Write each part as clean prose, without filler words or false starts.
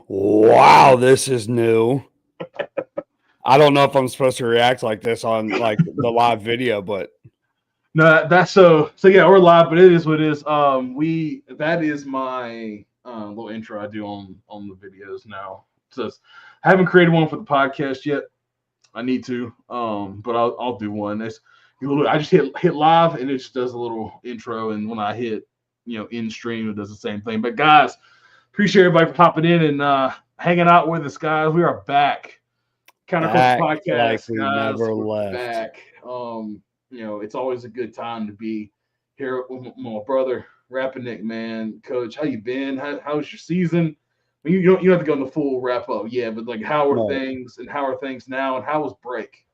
Wow, this is new. I don't know if I'm supposed to react like this on like the live video, but No, that's so yeah, we're live, but it is what it is. That is my little intro I do on the videos now. It says I haven't created one for the podcast yet. I need to, but I'll do one. I just hit live and it just does a little intro, and when I hit in stream, it does the same thing. But guys, appreciate everybody for popping in and hanging out with us, guys. We are back. Counterculture act like podcast, we guys. never We're left. back. It's always a good time to be here with my brother Rapinick, man. Coach, how you been? How's your season? I mean, you don't have to go in the full wrap up, yeah, but like how are No, things and how are things now and how was break?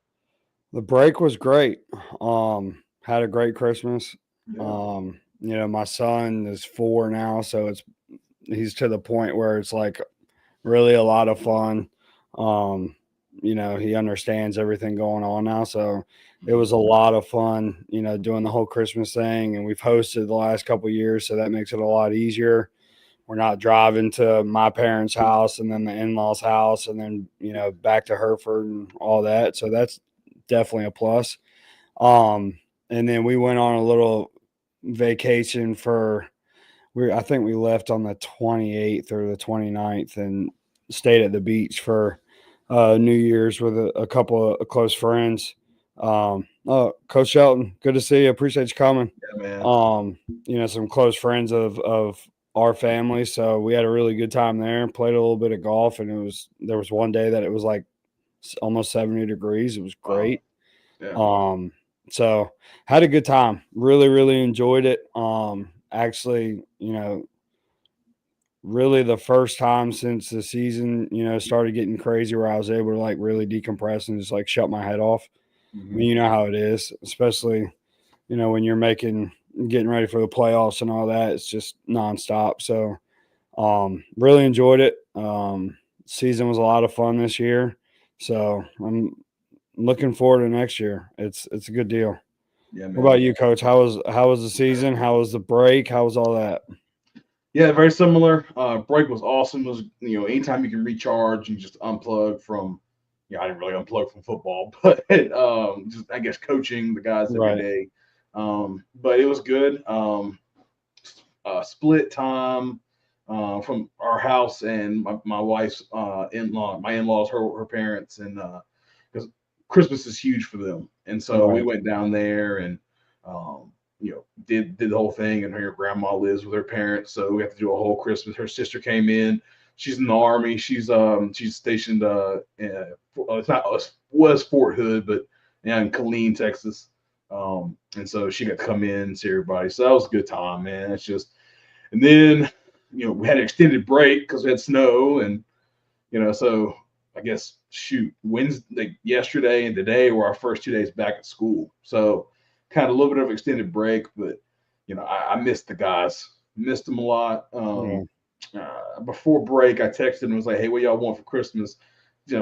the break was great. Had a great Christmas. Yeah. My son is 4 now, so he's to the point where it's like really a lot of fun. Um, he understands everything going on now, so it was a lot of fun, doing the whole Christmas thing, and we've hosted the last couple of years, so that makes it a lot easier. We're not driving to my parents' house and then the in-laws' house and then, back to Hereford and all that. So that's definitely a plus. Um, and then we went on a little vacation I think we left on the 28th or the 29th and stayed at the beach for New Year's with a couple of close friends. Coach Shelton, good to see you. Appreciate you coming. Yeah, man. Um, some close friends of our family, so we had a really good time there. Played a little bit of golf, and there was one day that it was like almost 70 degrees. It was Wow. great. Yeah. Um, so had a good time. Really, really enjoyed it. Actually, really the first time since the season, started getting crazy where I was able to like really decompress and just like shut my head off. I Hmm. mean, you know how it is, especially, when you're getting ready for the playoffs and all that, it's just nonstop. So, really enjoyed it. Season was a lot of fun this year. So I'm looking forward to next year. It's a good deal. Yeah, What about man. you, Coach? How was the season? How was the break? How was all that? Yeah, very similar. Break was awesome. It was anytime you can recharge and just unplug from. I didn't really unplug from football, but just I guess coaching the guys every Right. day. But it was good. Split time from our house and my wife's in-law, my in-laws, her parents, and because Christmas is huge for them, and so we Right. went down there and did the whole thing. And her grandma lives with her parents, so we have to do a whole Christmas. Her sister came in. She's in the army. She's stationed it's not was Fort Hood, but in Killeen, Texas. And so she got to come in and see everybody. So that was a good time, man. It's just, and then we had an extended break because we had snow, and so I guess shoot, Wednesday, yesterday, and today were our first 2 days back at school. So kind of a little bit of extended break, but I missed the guys, missed them a lot. Yeah. Before break, I texted and was like, "Hey, what y'all want for Christmas?"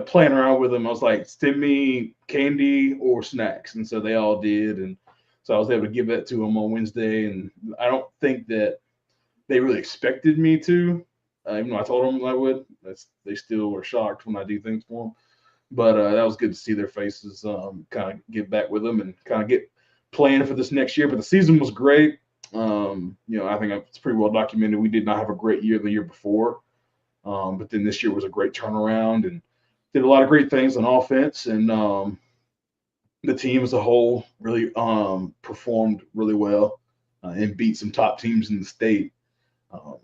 Playing around with them, I was like, "Send me candy or snacks," and so they all did, and so I was able to give that to them on Wednesday. And I don't think that they really expected me to, even though I told them I would. They still were shocked when I do things for them. But that was good to see their faces, kind of get back with them and kind of get playing for this next year. But the season was great. I think it's pretty well documented. We did not have a great year the year before, but then this year was a great turnaround and did a lot of great things on offense. And the team as a whole really performed really well and beat some top teams in the state. Um,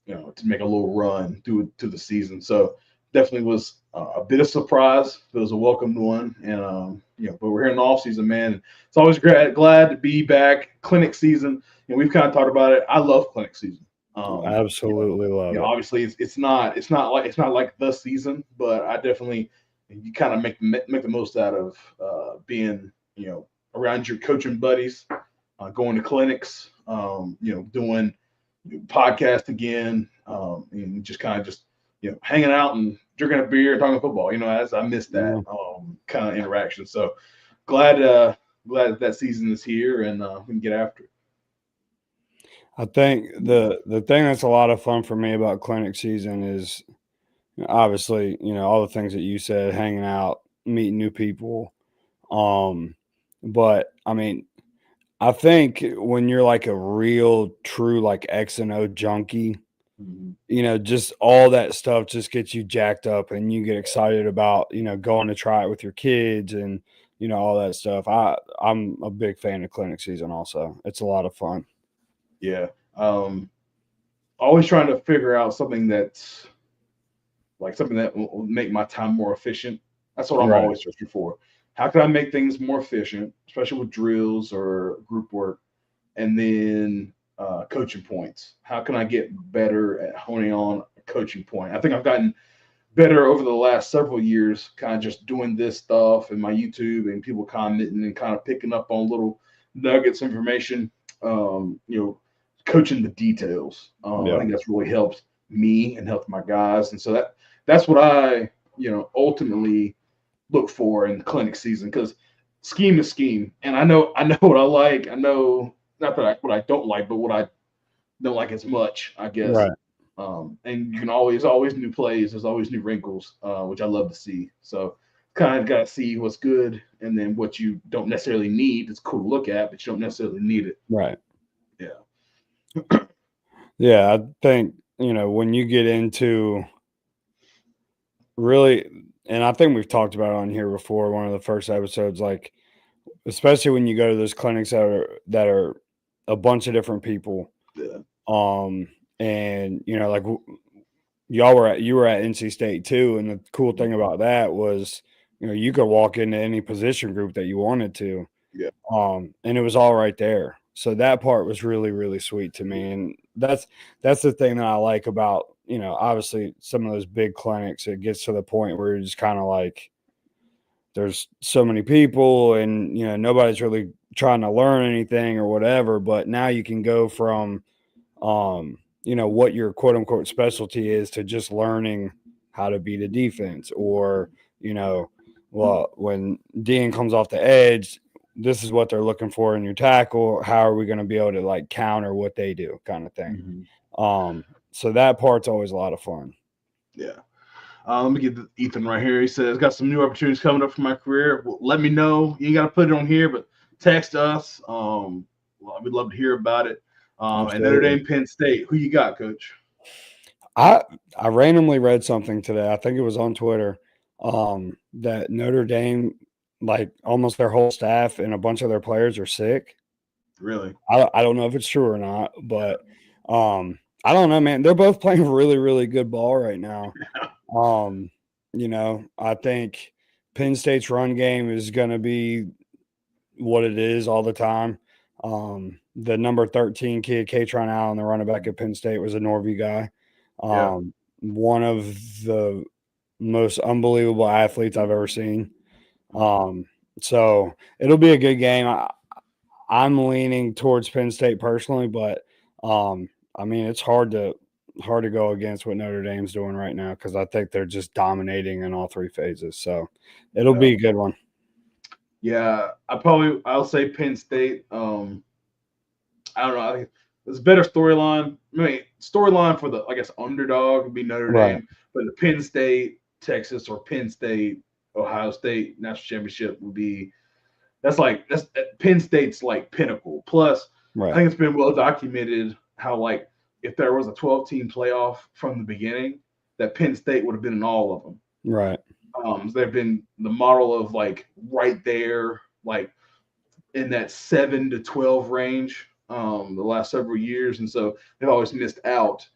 to make a little run to the season. So definitely was a bit of surprise. It was a welcomed one, and but we're here in the off season, man. It's always glad to be back. Clinic season, and we've kind of talked about it. I love clinic season. Absolutely love it. Obviously it's not like the season, but I definitely you kind of make the most out of being around your coaching buddies, going to clinics, doing podcast again, and just kind of just hanging out and drinking a beer and talking football. As I miss that Yeah. kind of interaction. So glad that season is here and we can get after it. I think the thing that's a lot of fun for me about clinic season is obviously, all the things that you said, hanging out, meeting new people. But I mean, I think when you're like a real true like X and O junkie, Mhm. just all that stuff just gets you jacked up and you get excited about, going to try it with your kids and, all that stuff. I'm a big fan of clinic season also. It's a lot of fun. Yeah. Always trying to figure out something that's like something that will make my time more efficient. That's what I'm Right. always searching for. How can I make things more efficient, especially with drills or group work? And then coaching points. How can I get better at honing on a coaching point? I think I've gotten better over the last several years, kind of just doing this stuff and my YouTube and people commenting and kind of picking up on little nuggets of information. Coaching the details. I Yeah. think that's really helped me and helped my guys, and so that's what I ultimately look for in clinic season because scheme is scheme, and I know what I like. I know not that what I don't like, but what I don't like as much, I guess. Right. And you can always new plays. There's always new wrinkles, which I love to see. So kind of got to see what's good and then what you don't necessarily need. It's cool to look at, but you don't necessarily need it. Right. Yeah. Yeah. I think, when you get into really, and I think we've talked about it on here before, one of the first episodes, like, especially when you go to those clinics that are a bunch of different people. Yeah. And like you were at NC State too, and the cool thing about that was, you could walk into any position group that you wanted to, Yeah. and it was all right there. So that part was really, really sweet to me, and that's the thing that I like about, obviously some of those big clinics. It gets to the point where you're just kind of like, there's so many people, and nobody's really trying to learn anything or whatever. But now you can go from what your quote unquote specialty is to just learning how to beat a defense, or, well, when Dean comes off the edge, this is what they're looking for in your tackle. How are we going to be able to like counter what they do, kind of thing. Mhm. So that part's always a lot of fun. Yeah. Let me get Ethan right here. He says, got some new opportunities coming up for my career. Well, let me know. You ain't got to put it on here, but text us. We'd love to hear about it. And Notre Absolutely. Dame, Penn State. Who you got, Coach? I randomly read something today. I think it was on Twitter, that Notre Dame, like almost their whole staff and a bunch of their players are sick. Really? I don't know if it's true or not, but I don't know, man. They're both playing really, really good ball right now. Um, I think Penn State's run game is going to be what it is all the time. The number 13 kid, Katron Allen, the running back at Penn State, was a Norvey guy. Yeah. One of the most unbelievable athletes I've ever seen. So it'll be a good game. I'm leaning towards Penn State personally, but I mean it's hard to go against what Notre Dame's doing right now because I think they're just dominating in all three phases. So it'll Yeah. be a good one. Yeah. I'll say Penn State. I don't know. I think there's a better storyline. I mean, storyline for the, I guess, underdog would be Notre Right. Dame, but the Penn State, Texas, or Penn State, Ohio State national championship would be that's Penn State's like pinnacle. Plus, I Right. think it's been well documented how like if there was a 12-team playoff from the beginning, that Penn State would have been in all of them. Right. So they've been the model of like right there, like in that 7 to 12 range the last several years, and so they've always missed out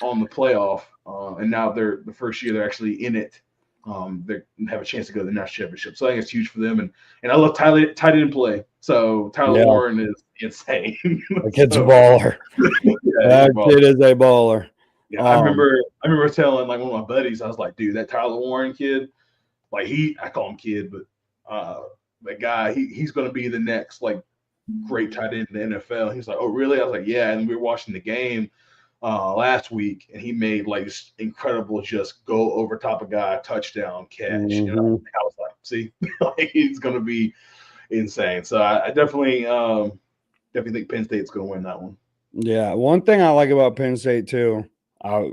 on the playoff. And now they're the first year they're actually in it. They have a chance to go to the national championship. So I think it's huge for them. And I love tight end play. So Tyler Yeah. Warren is insane. The kid's a So baller. yeah, he's a That baller. kid is a baller. Yeah, I remember telling like one of my buddies, I was like, dude, that Tyler Warren kid, like I call him kid, but that guy, he's gonna be the next like great tight end in the NFL. He's like, oh really? I was like, yeah. And we were watching the game last week, and he made like this incredible just go over top of guy touchdown catch. I Mhm. was like, see, like, he's gonna be insane. So I definitely think Penn State's gonna win that one. Yeah. One thing I like about Penn State too,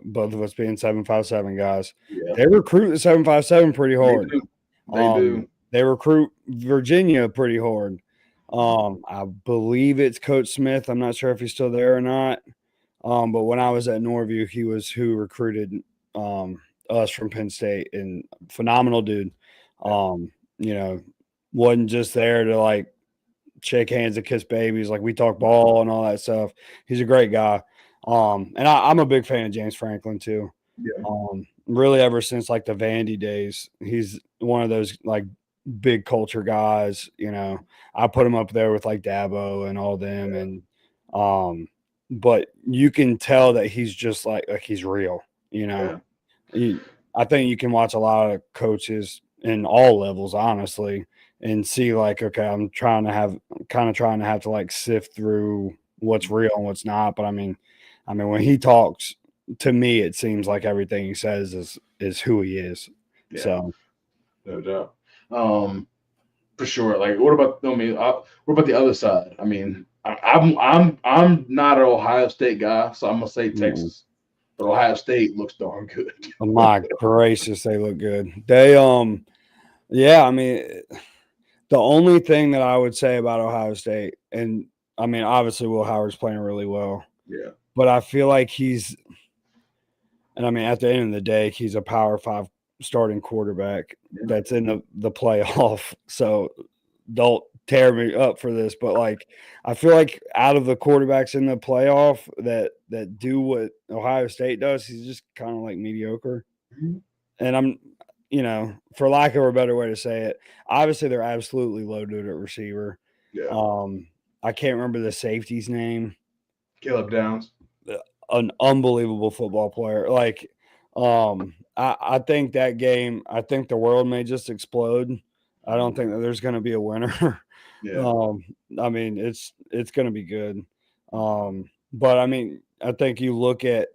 both of us being 757 guys. Yeah, They recruit the 757 pretty they hard. do. They do. They recruit Virginia pretty hard. I believe it's Coach Smith. I'm not sure if he's still there or not. But when I was at Norview, he was who recruited us from Penn State, and phenomenal dude. You know, wasn't just there to like shake hands and kiss babies. Like we talk ball and all that stuff. He's a great guy. And I'm a big fan of James Franklin too. Yeah. Really ever since like the Vandy days, he's one of those like big culture guys. You know, I put him up there with like Dabo and all them, and but you can tell that he's just like he's real. You know, I think you can watch a lot of coaches in all levels, honestly, and see like, okay, I'm kind of trying to have to like sift through what's real and what's not. But I mean, when he talks to me, it seems like everything he says is who he is. Yeah. So, no doubt. For sure. Like, what about the other side? I mean, I'm not an Ohio State guy, so I'm gonna say Texas. But Ohio State looks darn good. Oh my gracious, they look good. They yeah, I mean, the only thing that I would say about Ohio State, and I mean, obviously Will Howard's playing really well. Yeah. But I feel like and I mean, at the end of the day, he's a Power 5 starting quarterback that's in the playoff. So don't tear me up for this, but like I feel like out of the quarterbacks in the playoff that do what Ohio State does, he's just kind of like mediocre. Mm-hmm. And I'm, for lack of a better way to say it, obviously they're absolutely loaded at receiver. Yeah. I can't remember the safety's name. Caleb Downs. An unbelievable football player. Like, I think that game, I think the world may just explode. I don't think that there's going to be a winner. Yeah. I mean, it's going to be good. But I mean, I think you look at,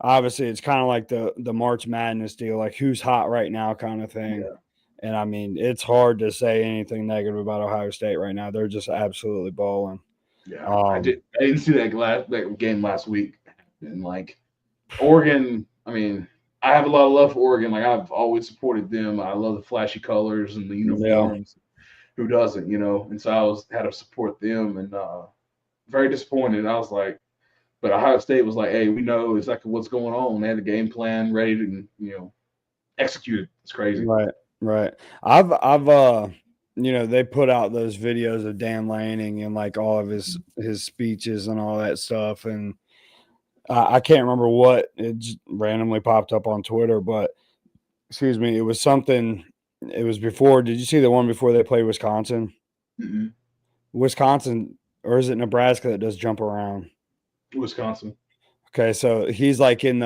obviously it's kind of like the March Madness deal, like who's hot right now kind of thing. Yeah. And I mean, it's hard to say anything negative about Ohio State right now. They're just absolutely balling. Yeah. I didn't see that game last week. And like Oregon, I mean, I have a lot of love for Oregon. Like I've always supported them. I love the flashy colors and the uniforms. Yeah. Who doesn't, And so I had to support them, and very disappointed. I was like, but Ohio State was like, hey, we know exactly what's going on. They had the game plan ready to, execute it. It's crazy. Right. I've they put out those videos of Dan Lanning and like all of his speeches and all that stuff, and I can't remember what it just randomly popped up on Twitter, but excuse me, it was something. It was before. Did you see the one before they played Wisconsin? Mm-hmm. Wisconsin, or is it Nebraska that does jump around? Wisconsin. Okay, so he's like in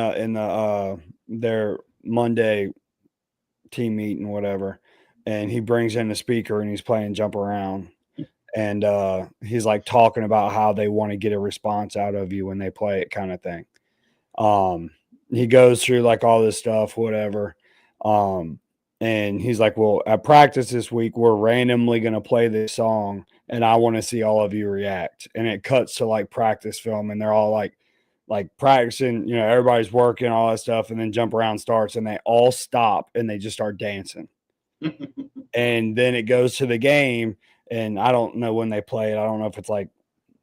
their Monday team meeting, whatever, and he brings in the speaker and he's playing jump around. And he's like talking about how they want to get a response out of you when they play it, kind of thing. He goes through like all this stuff, whatever. And he's like, well, at practice this week, we're randomly going to play this song and I want to see all of you react. And it cuts to like practice film and they're all like practicing, everybody's working, all that stuff. And then jump around starts and they all stop and they just start dancing. And then it goes to the game. And I don't know when they play it. I don't know if it's like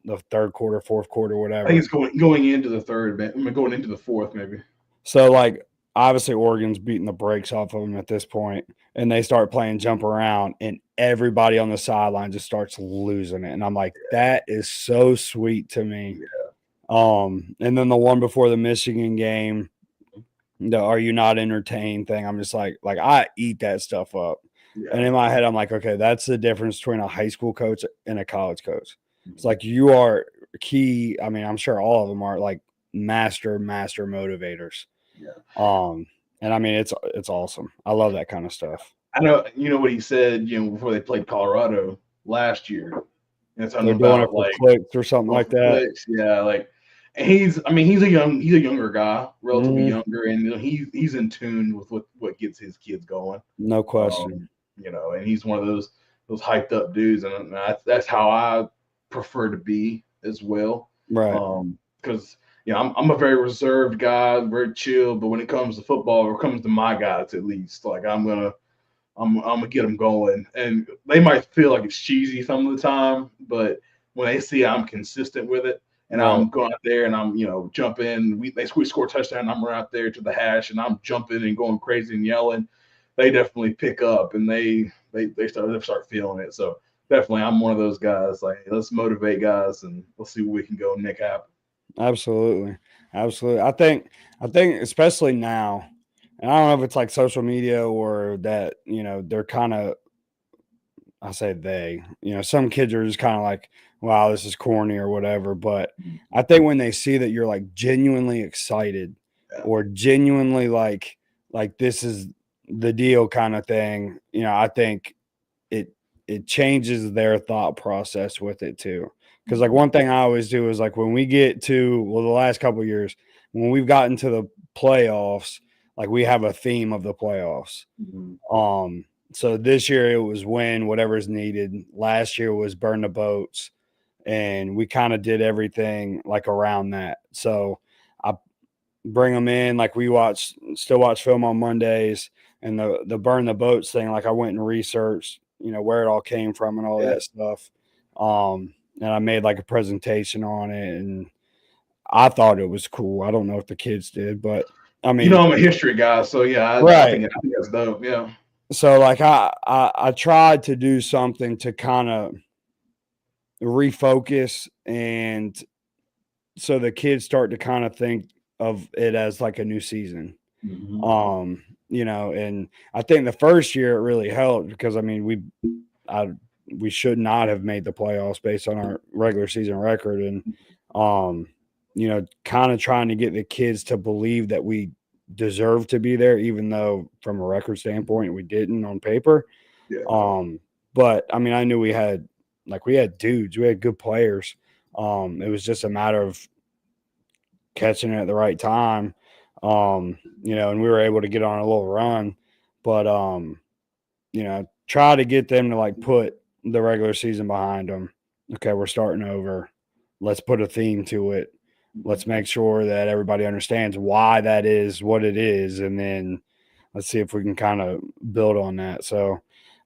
the third quarter, fourth quarter, whatever. I think it's going into the third, going into the fourth, maybe. So, like, obviously Oregon's beating the brakes off of them at this point, and they start playing jump around, and everybody on the sideline just starts losing it. And I'm like, that is so sweet to me. Yeah. And then the one before the Michigan game, the "Are you not entertained" thing, I'm just like I eat that stuff up. Yeah. And in my head, I'm like, okay, that's the difference between a high school coach and a college coach. It's like you are key. I mean, I'm sure all of them are like master motivators. Yeah. And I mean, it's awesome. I love that kind of stuff. I know, what he said, before they played Colorado last year. They're doing it for clicks or something like that. Clicks, yeah, like. And he's a younger guy, relatively younger, and he's in tune with what gets his kids going. No question. And he's one of those hyped up dudes, and that's how I prefer to be as well. Right. Because I'm a very reserved guy, very chill. But when it comes to football, or comes to my guys at least, like I'm gonna get them going. And they might feel like it's cheesy some of the time, but when they see I'm consistent with it, and Right. I'm going out there and I'm jumping, we score a touchdown, and I'm right out there to the hash, and I'm jumping and going crazy and yelling. They definitely pick up, and they start feeling it. So definitely, I'm one of those guys. Like, let's motivate guys, and let's see what we can go make happen. Absolutely. Absolutely. I think especially now, and I don't know if it's like social media or that, they're kind of I say some kids are just kind of like, wow, this is corny or whatever. But I think when they see that you're like genuinely excited Yeah. or genuinely like this is the deal kind of thing, I think it it changes their thought process with it too. Because like one thing I always do is like when we get to the last couple of years, when we've gotten to the playoffs, like we have a theme of the playoffs. Mhm. Um, so this year it was win whatever's needed. Last year was burn the boats, and we kind of did everything like around that. So I bring them in, like still watch film on Mondays, and the burn the boats thing. Like I went and researched, where it all came from and all Yeah. that stuff. And I made like a presentation on it, and I thought it was cool. I don't know if the kids did, but I mean, I'm a history guy, so yeah, I right. think that's dope. Yeah. So like I tried to do something to kind of refocus, and so the kids start to kind of think of it as like a new season. Mhm. And I think the first year it really helped because I mean I we should not have made the playoffs based on our regular season record, and um kind of trying to get the kids to believe that we deserve to be there even though from a record standpoint we didn't on paper. Yeah. But I mean, I knew we had dudes, we had good players. It was just a matter of catching it at the right time. And we were able to get on a little run. But try to get them to like put the regular season behind them. Okay, we're starting over. Let's put a theme to it. Let's make sure that everybody understands why that is what it is, and then let's see if we can kind of build on that. So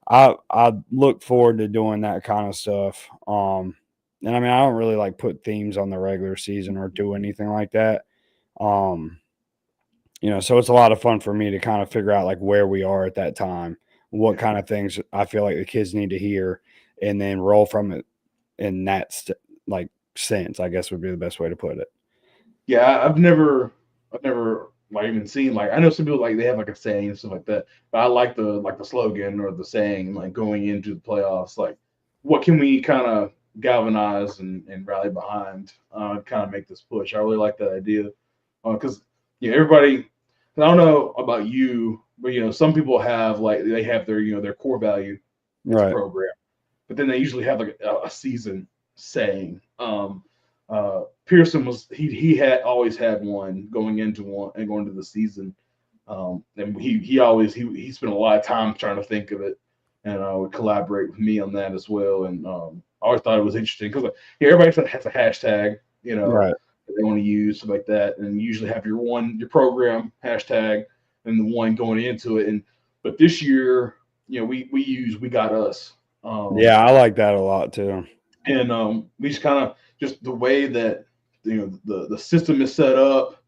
I look forward to doing that kind of stuff. And I mean I don't really like put themes on the regular season or do anything like that. Um, so it's a lot of fun for me to kind of figure out like where we are at that time, what Yeah. kind of things I feel like the kids need to hear, and then roll from it in that like sense, I guess would be the best way to put it. Yeah, I've never like even seen, like, I know some people like they have like a saying and stuff like that, but I like the slogan or the saying, like, going into the playoffs, like, what can we kind of galvanize and rally behind, kind of make this push. I really like that idea, because everybody. 'Cause I don't know about you, but some people have, like, they have their core value as a Right. program, but then they usually have like a season saying. Pearson he had always had one going into one and going to the season, and he spent a lot of time trying to think of it, and would collaborate with me on that as well. And I always thought it was interesting because everybody has a hashtag, Right. that they want to use, stuff like that, and you usually have your program hashtag and the one going into it. And but this year, we got us. Um, Yeah, I like that a lot too. and we just kind of just the way that the system is set up.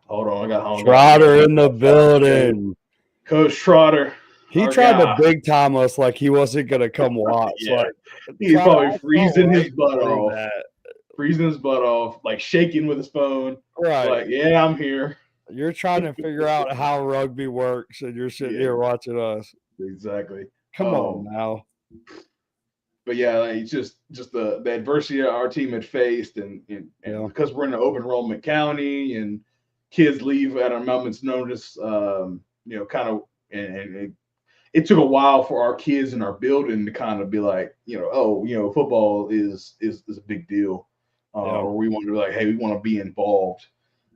Hold on, I got Trotter in the building. Coach Trotter, He our tried to guy. big time us like he wasn't gonna come watch. Yeah, Like he's Trotter, probably I saw freezing right his butt through off, that. like shaking with his phone, Right. like, yeah, I'm here. You're trying to figure out how rugby works, and you're sitting Yeah, here watching us. exactly. Come on now. But yeah, like, it's just the adversity that our team had faced, and Yeah. because we're in an open enrollment county, and kids leave at a moment's notice, kind of, and it took a while for our kids in our building to kind of be like, oh, football is a big deal, Yeah. or we want to be like, hey, we want to be involved.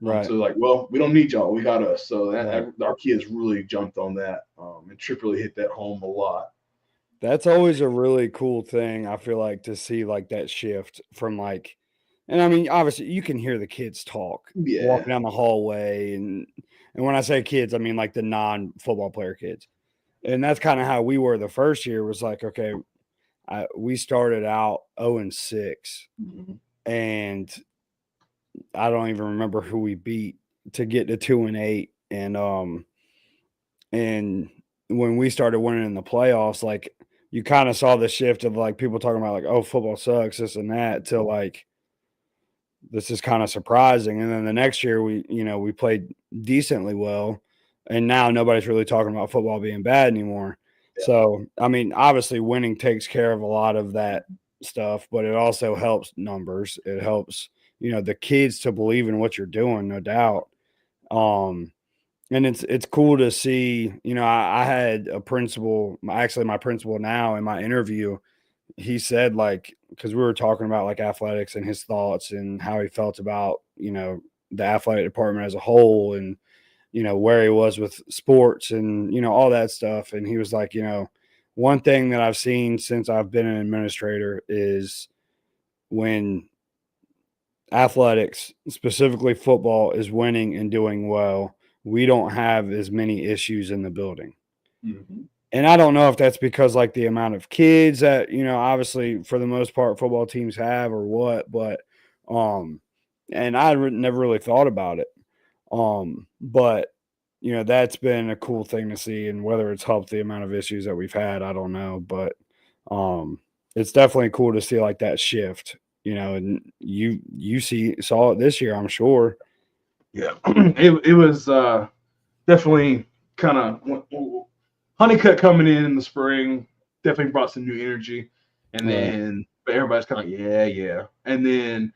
Right. So like, well, we don't need y'all, we got us. So Right. our kids really jumped on that, and Trip really hit that home a lot. That's always a really cool thing, I feel like, to see like that shift from like And I mean, obviously, you can hear the kids talk Yeah. walking down the hallway, and when I say kids, I mean like the non-football player kids. And that's kind of how we were the first year. Was like, okay, we started out 0-6, Mhm. and I don't even remember who we beat to get to 2-8, and when we started winning in the playoffs, like you kind of saw the shift of like people talking about like, oh, football sucks, this and that, to like this is kind of surprising. And then the next year we played decently well, and now nobody's really talking about football being bad anymore. Yeah. So I mean, obviously winning takes care of a lot of that stuff, but it also helps numbers. It helps, the kids to believe in what you're doing, no doubt. Um and it's cool to see, I had a principal, actually my principal now, in my interview. He said, like, because we were talking about like athletics and his thoughts and how he felt about, the athletic department as a whole, and, where he was with sports and, all that stuff. And he was like, one thing that I've seen since I've been an administrator is when athletics, specifically football, is winning and doing well, we don't have as many issues in the building. Mhm. And I don't know if that's because like the amount of kids that, obviously for the most part football teams have, or what, but and never really thought about it. But that's been a cool thing to see, and whether it's helped the amount of issues that we've had, I don't know, but it's definitely cool to see like that shift, and you saw it this year, I'm sure. Yeah. It was definitely kind of Honeycutt coming in the spring definitely brought some new energy, and Right. then but everybody's kind of like, yeah, and then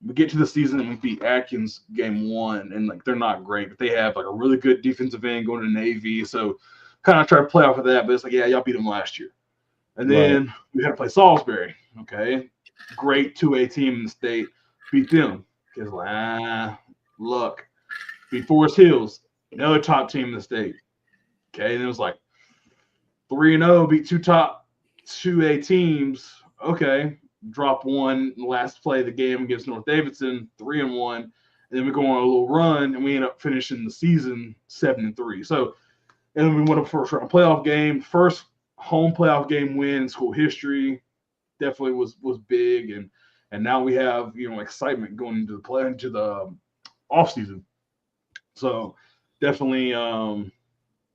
we get to the season and we beat Atkins game one, and like they're not great, but they have like a really good defensive end going to Navy, so kind of try to play off of that. But it's like, yeah, y'all beat them last year, and Right. then we had to play Salisbury. Okay, great 2A team in the state, beat them. It's like, look, beat Forest Hills, another top team in the state. Okay, and it was like 3-0, beat two top 2A teams. Okay, drop one in the last play of the game against North Davidson, 3-1, and then we go on a little run, and we end up finishing the season 7-3. So, and then we won a first round playoff game, first home playoff game win in school history. Definitely was big, and now we have excitement going into the off season. So definitely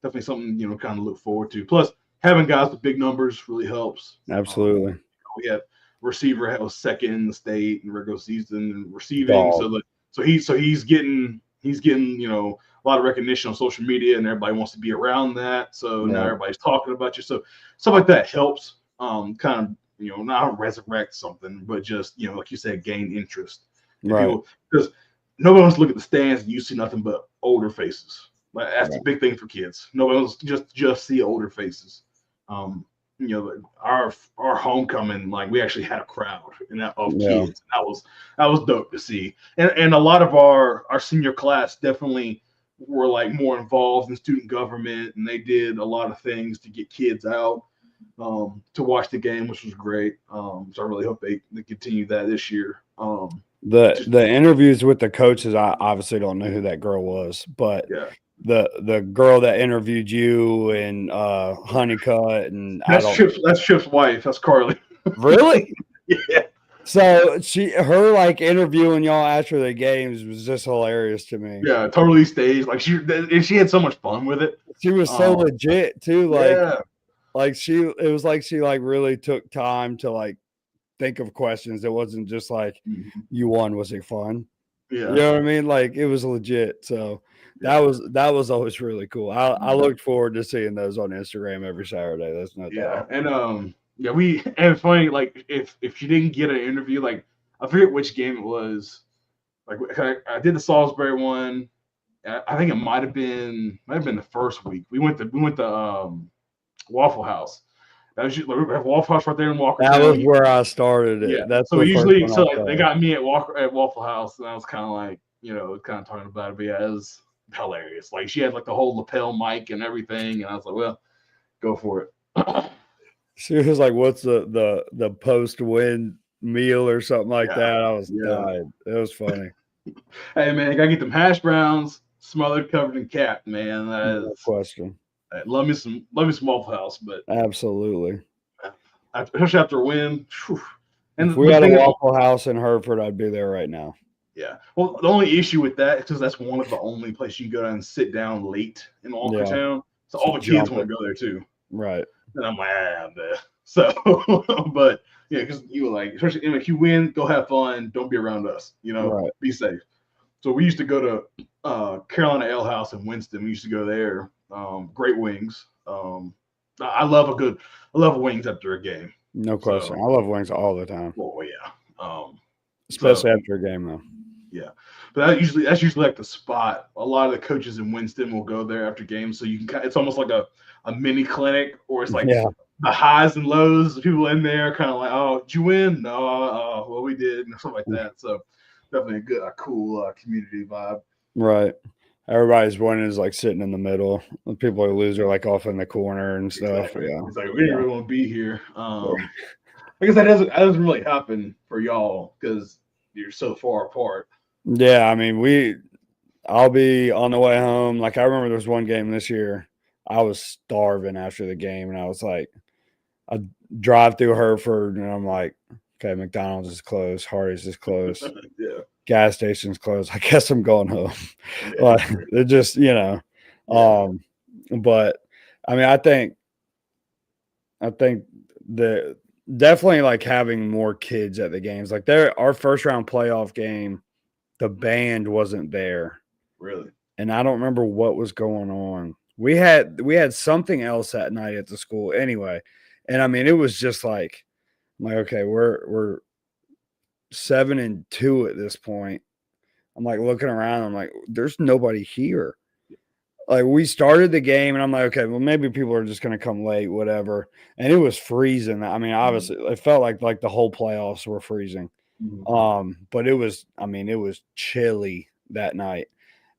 definitely something kind of look forward to. Plus, having guys with big numbers really helps. Absolutely. We have receiver was second in the state in regular season and receiving, Dog. so he's getting a lot of recognition on social media, and everybody wants to be around that. So now Yeah. everybody's talking about you. So stuff like that helps. Kind of not resurrect something, but just like you said, gain interest. And Right. people, because nobody wants to look at the stands and you see nothing but older faces. Like, that's the Right. big thing for kids. Nobody wants to just see older faces. Our homecoming, like we actually had a crowd and of Yeah. kids. That was dope to see. And a lot of our senior class definitely were like more involved in student government, and they did a lot of things to get kids out to watch the game, which was great. So I really hope they continue that this year. The interviews with the coaches, I obviously don't know who that girl was, but Yeah, the girl that interviewed you and Honeycutt, and I don't that's Chip's wife. That's Carly. really. Yeah. So her like interviewing y'all after the games was just hilarious to me. Yeah, totally staged. Like she had so much fun with it. She was so legit too. Yeah, It was like she like really took time to like think of questions. It wasn't just like, Mhm. you won, was it fun? Yeah. You know what I mean? Like it was legit. So that was always really cool. I looked forward to seeing those on Instagram every Saturday. That's no Yeah, doubt. and and it's funny, like if you didn't get an interview, like I forget which game it was. Like I did the Salisbury one. I think it might have been the first week. We went to Waffle House. That was we have Waffle House right there in Walker That was County. where I started it. Yeah. That's So the first usually, one so I like, they saw. got me at Waffle House, and I was kind of like, kind of talking about it. But yeah, it was hilarious. Like she had like the whole lapel mic and everything, and I was like, well, go for it. She was like, "What's the post win meal or something like Yeah. that. I was Yeah. dying. It was funny. Hey man, I gotta get them hash browns smothered, covered in cap, man. No question. Love me some Waffle House, but Absolutely. especially after a win. Whew. And If we the had a thing is, Waffle House in Hereford, I'd be there right now. yeah. Well, the only issue with that is because that's one of the only places you can go down and sit down late in Walkertown. So all the kids want to go there too. Right. And I'm like, man. So, but yeah, because you were like, especially if you win, go have fun. Don't be around us. Right. Be safe. So we used to go to Carolina Ale House in Winston. We used to go there. Great wings. I love wings after a game. No question. So, I love wings all the time. Oh yeah. Especially after a game though. Yeah. But that's usually like the spot. A lot of the coaches in Winston will go there after games. So you can it's almost like a mini clinic, or it's like the highs and lows. The people in there kind of like, oh, did you win? No, well, we did, and stuff like that. So definitely a cool community vibe. Right. Everybody's one is like sitting in the middle. The people who lose are like off in the corner and stuff. Exactly. Yeah. It's like we didn't really want to be here. I guess that doesn't really happen for y'all because you're so far apart. Yeah, I mean, I'll be on the way home. Like I remember there was one game this year. I was starving after the game, and I was like, I drive through Hereford, and I'm like, okay, McDonald's is closed, Hardee's is closed, Yeah, gas station's closed. I guess I'm going home. Yeah, Like it just, but I mean, I think the definitely like having more kids at the games. Like our first round playoff game, the band wasn't there. Really? And I don't remember what was going on. We had something else that night at the school anyway. And I mean, it was just like, I'm like, okay, we're 7-2 at this point. I'm like looking around, I'm like, there's nobody here. Like we started the game and I'm like, okay, well, maybe people are just gonna come late, whatever. And it was freezing. I mean, obviously it felt like the whole playoffs were freezing. But it was chilly that night.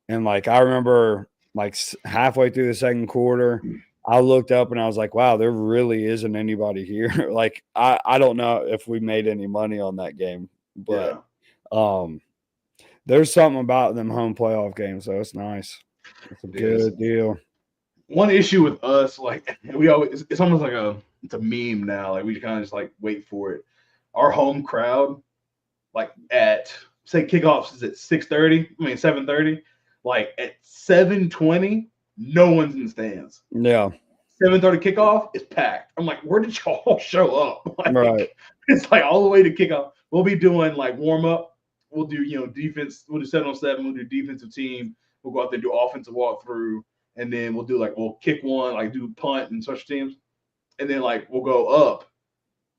And like I remember like halfway through the second quarter, I looked up and I was like, wow, there really isn't anybody here. Like I don't know if we made any money on that game, but there's something about them home playoff games, so it's nice. It's a good deal. One issue with us, like it's almost like it's a meme now. Like we kind of just like wait for it. Our home crowd, like at say kickoffs is at 7:30. Like at 7:20, no one's in the stands. Yeah. 7:30 kickoff is packed. I'm like, where did y'all show up? Like, right. It's like all the way to kickoff. We'll be doing like warm up. We'll do defense. We'll do 7-on-7. We'll do defensive team. We'll go out there do offensive walkthrough, and then we'll kick one, like do punt and special teams, and then like we'll go up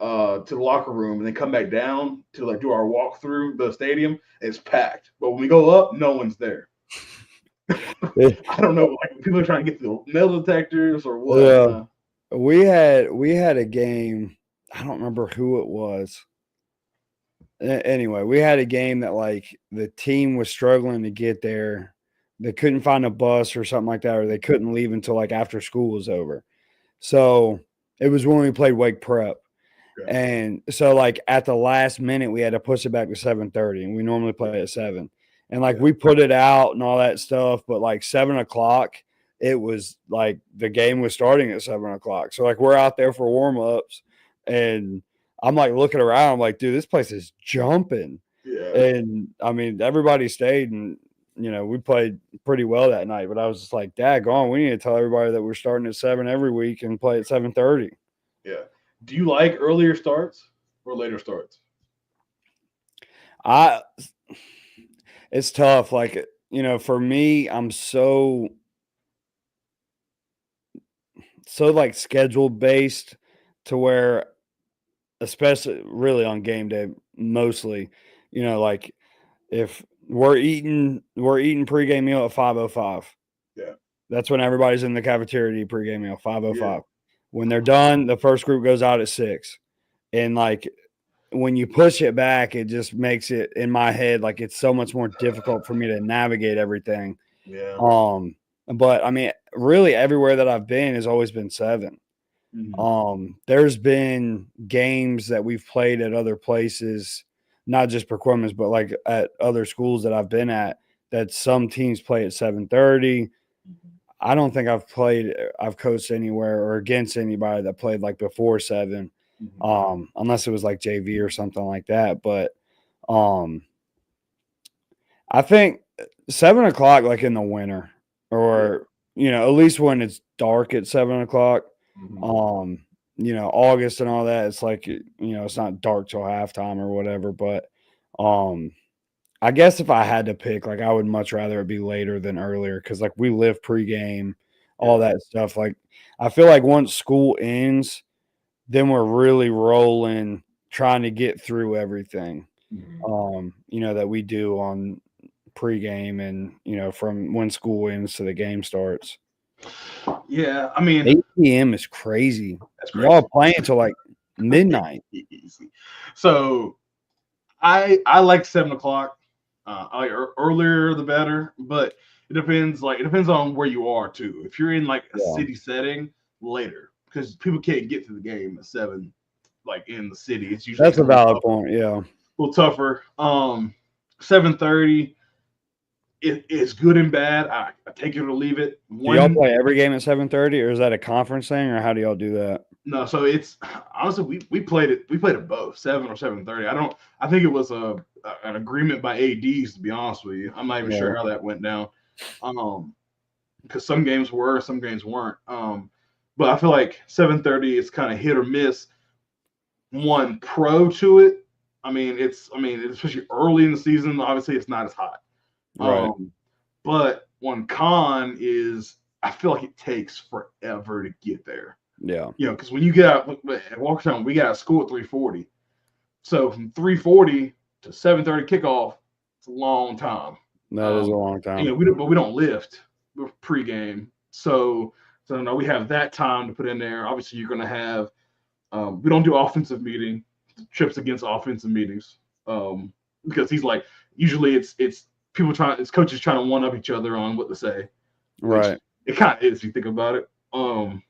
to the locker room and then come back down to like do our walk through the stadium. It's packed, but when we go up, no one's there. I don't know, like people are trying to get the metal detectors or what. Yeah. We had a game. I don't remember who it was. Anyway, we had a game that like the team was struggling to get there. They couldn't find a bus or something like that, or they couldn't leave until like after school was over. So it was when we played Wake Prep. Yeah. And so like at the last minute, we had to push it back to 7:30, and we normally play at 7. And like we put it out and all that stuff, but like 7 o'clock, it was like the game was starting at 7 o'clock. So like we're out there for warm-ups, and I'm like looking around, I'm like, dude, this place is jumping. Yeah. And I mean, everybody stayed, and we played pretty well that night. But I was just like, daggone, we need to tell everybody that we're starting at 7 every week and play at 7:30. Yeah. Do you like earlier starts or later starts? It's tough. Like, for me, I'm so like schedule based to where, especially really on game day, mostly, like if we're eating pregame meal at 5:05. Yeah. That's when everybody's in the cafeteria to eat pregame meal, 5:05. Yeah. When they're done, the first group goes out at 6. And like when you push it back, it just makes it in my head like it's so much more difficult for me to navigate everything. Yeah. But I mean, really everywhere that I've been has always been 7. There's been games that we've played at other places, not just Perquimans, but like at other schools that I've been at, that some teams play at 7:30. I don't think I've coached anywhere or against anybody that played like before 7, unless it was like JV or something like that. But I think 7 o'clock, like in the winter, or at least when it's dark at 7 o'clock. August and all that, it's like it's not dark till halftime or whatever. But I guess if I had to pick, like I would much rather it be later than earlier because like we live pregame, all that stuff. Like I feel like once school ends, then we're really rolling, trying to get through everything. That we do on pregame and from when school ends to the game starts. Yeah, I mean 8 p.m. is crazy. That's crazy. Y'all playing till like midnight. So I like 7 o'clock. I like earlier the better, but it depends. Like it depends on where you are too. If you're in like a city setting, later because people can't get to the game at 7. Like in the city, it's usually that's a valid point. Yeah, a little tougher. 7:30. It's good and bad. I take it or leave it. Do y'all play every game at 7:30, or is that a conference thing, or how do y'all do that? No, so it's honestly we played it. We played it both 7 or 7:30. I think it was an agreement by ADs. To be honest with you, I'm not even sure how that went down. Because some games were, some games weren't. But I feel like 7:30 is kind of hit or miss. One pro to it. I mean, especially early in the season. Obviously, it's not as hot. Right. But one con is I feel like it takes forever to get there. Yeah. Because when you get out at Walkertown, we got out of school at 3:40. So from 3:40 to 7:30 kickoff, it's a long time. That is a long time. We don't lift. We're pregame. So no, we have that time to put in there. Obviously, you're going to have we don't do offensive meeting, trips against offensive meetings. Because he's like, usually it's coaches trying to one up each other on what to say. Right. It kind of is if you think about it. Well,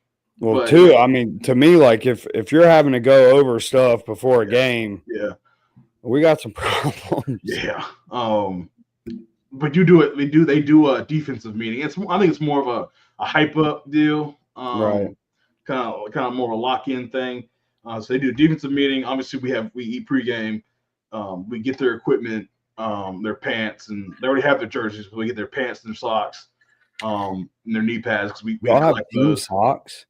too, I mean, to me, like if you're having to go over stuff before a game, we got some problems. Yeah. But you do it. They do a defensive meeting. I think it's more of a hype up deal. Right. Kind of more of a lock in thing. So they do a defensive meeting. Obviously, we eat pregame. We get their equipment, their pants, and they already have their jerseys. But we get their pants and their socks, and their knee pads because we have those socks.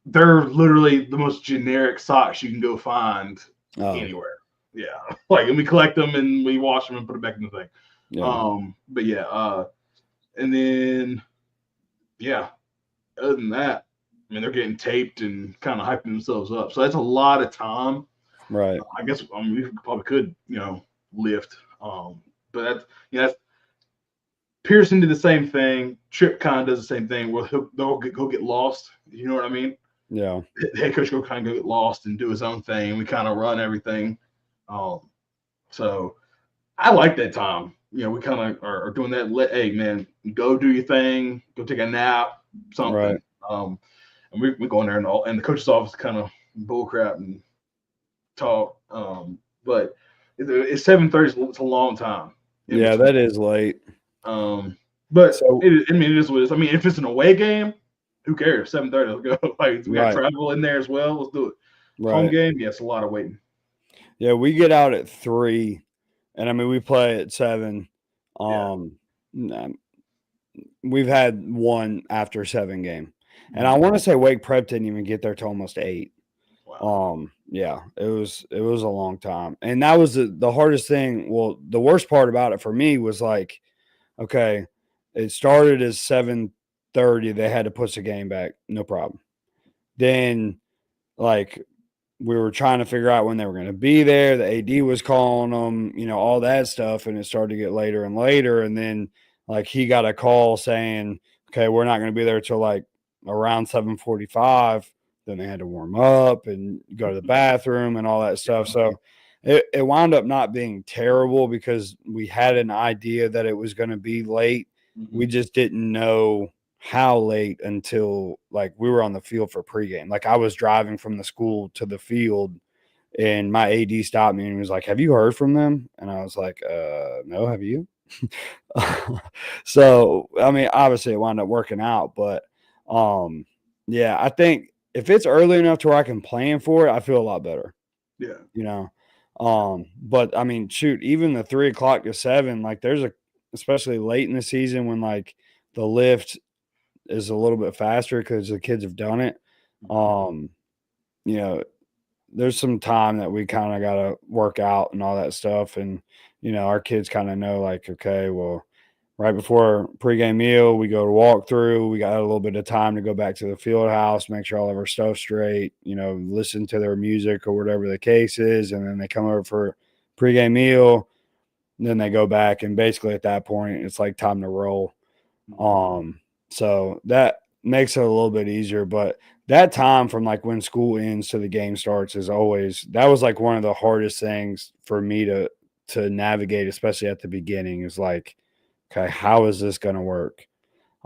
They're literally the most generic socks you can go find anywhere. Yeah, and we collect them and we wash them and put it back in the thing. Yeah. And then other than that, I mean, they're getting taped and kind of hyping themselves up. So that's a lot of time. Right. I guess we probably could, lift. But that's Pearson did the same thing. Tripp kind of does the same thing where they'll go get lost. You know what I mean? Yeah. The head coach will kind of go get lost and do his own thing. We kind of run everything. So I like that time. We kind of are doing that. Hey, man, go do your thing. Go take a nap, something. Right. And we go in there and the coach's office kind of bullcrap and talk. But it's 7:30. It's a long time. Yeah, that is late. But it is what it is. I mean, if it's an away game, who cares? 7:30. Let's go. We got travel in there as well. Let's do it. Right. Home game, it's a lot of waiting. Yeah, we get out at 3, and I mean we play at 7. We've had one after 7 game, and I want to say Wake Prep didn't even get there till almost 8. Wow. Yeah, it was a long time, and that was the hardest thing. Well, the worst part about it for me was like, okay, it started as 7:30. They had to push the game back, no problem. Then, we were trying to figure out when they were going to be there. The AD was calling them, all that stuff, and it started to get later and later. And then, he got a call saying, okay, we're not going to be there till around 7:45. Then they had to warm up and go to the bathroom and all that stuff. So it wound up not being terrible because we had an idea that it was going to be late. We just didn't know how late until like we were on the field for pregame. Like I was driving from the school to the field and my AD stopped me and was like, "Have you heard from them?" And I was like, no, have you?" So, I mean, obviously it wound up working out, but yeah, I think if it's early enough to where I can plan for it, I feel a lot better, Yeah. you know. But I mean, shoot, even the 3 o'clock to 7, like there's especially late in the season when like the lift is a little bit faster because the kids have done it. Um, you know, there's some time that we kind of got to work out and all that stuff. And, our kids kind of know like, okay, well, right before pregame meal, we go to walk through. We got a little bit of time to go back to the field house, make sure all of our stuff's straight, listen to their music or whatever the case is. And then they come over for pregame meal. And then they go back. And basically at that point, it's like time to roll. So that makes it a little bit easier, but that time from like when school ends to the game starts is always that was like one of the hardest things for me to navigate, especially at the beginning, is like, okay, how is this going to work?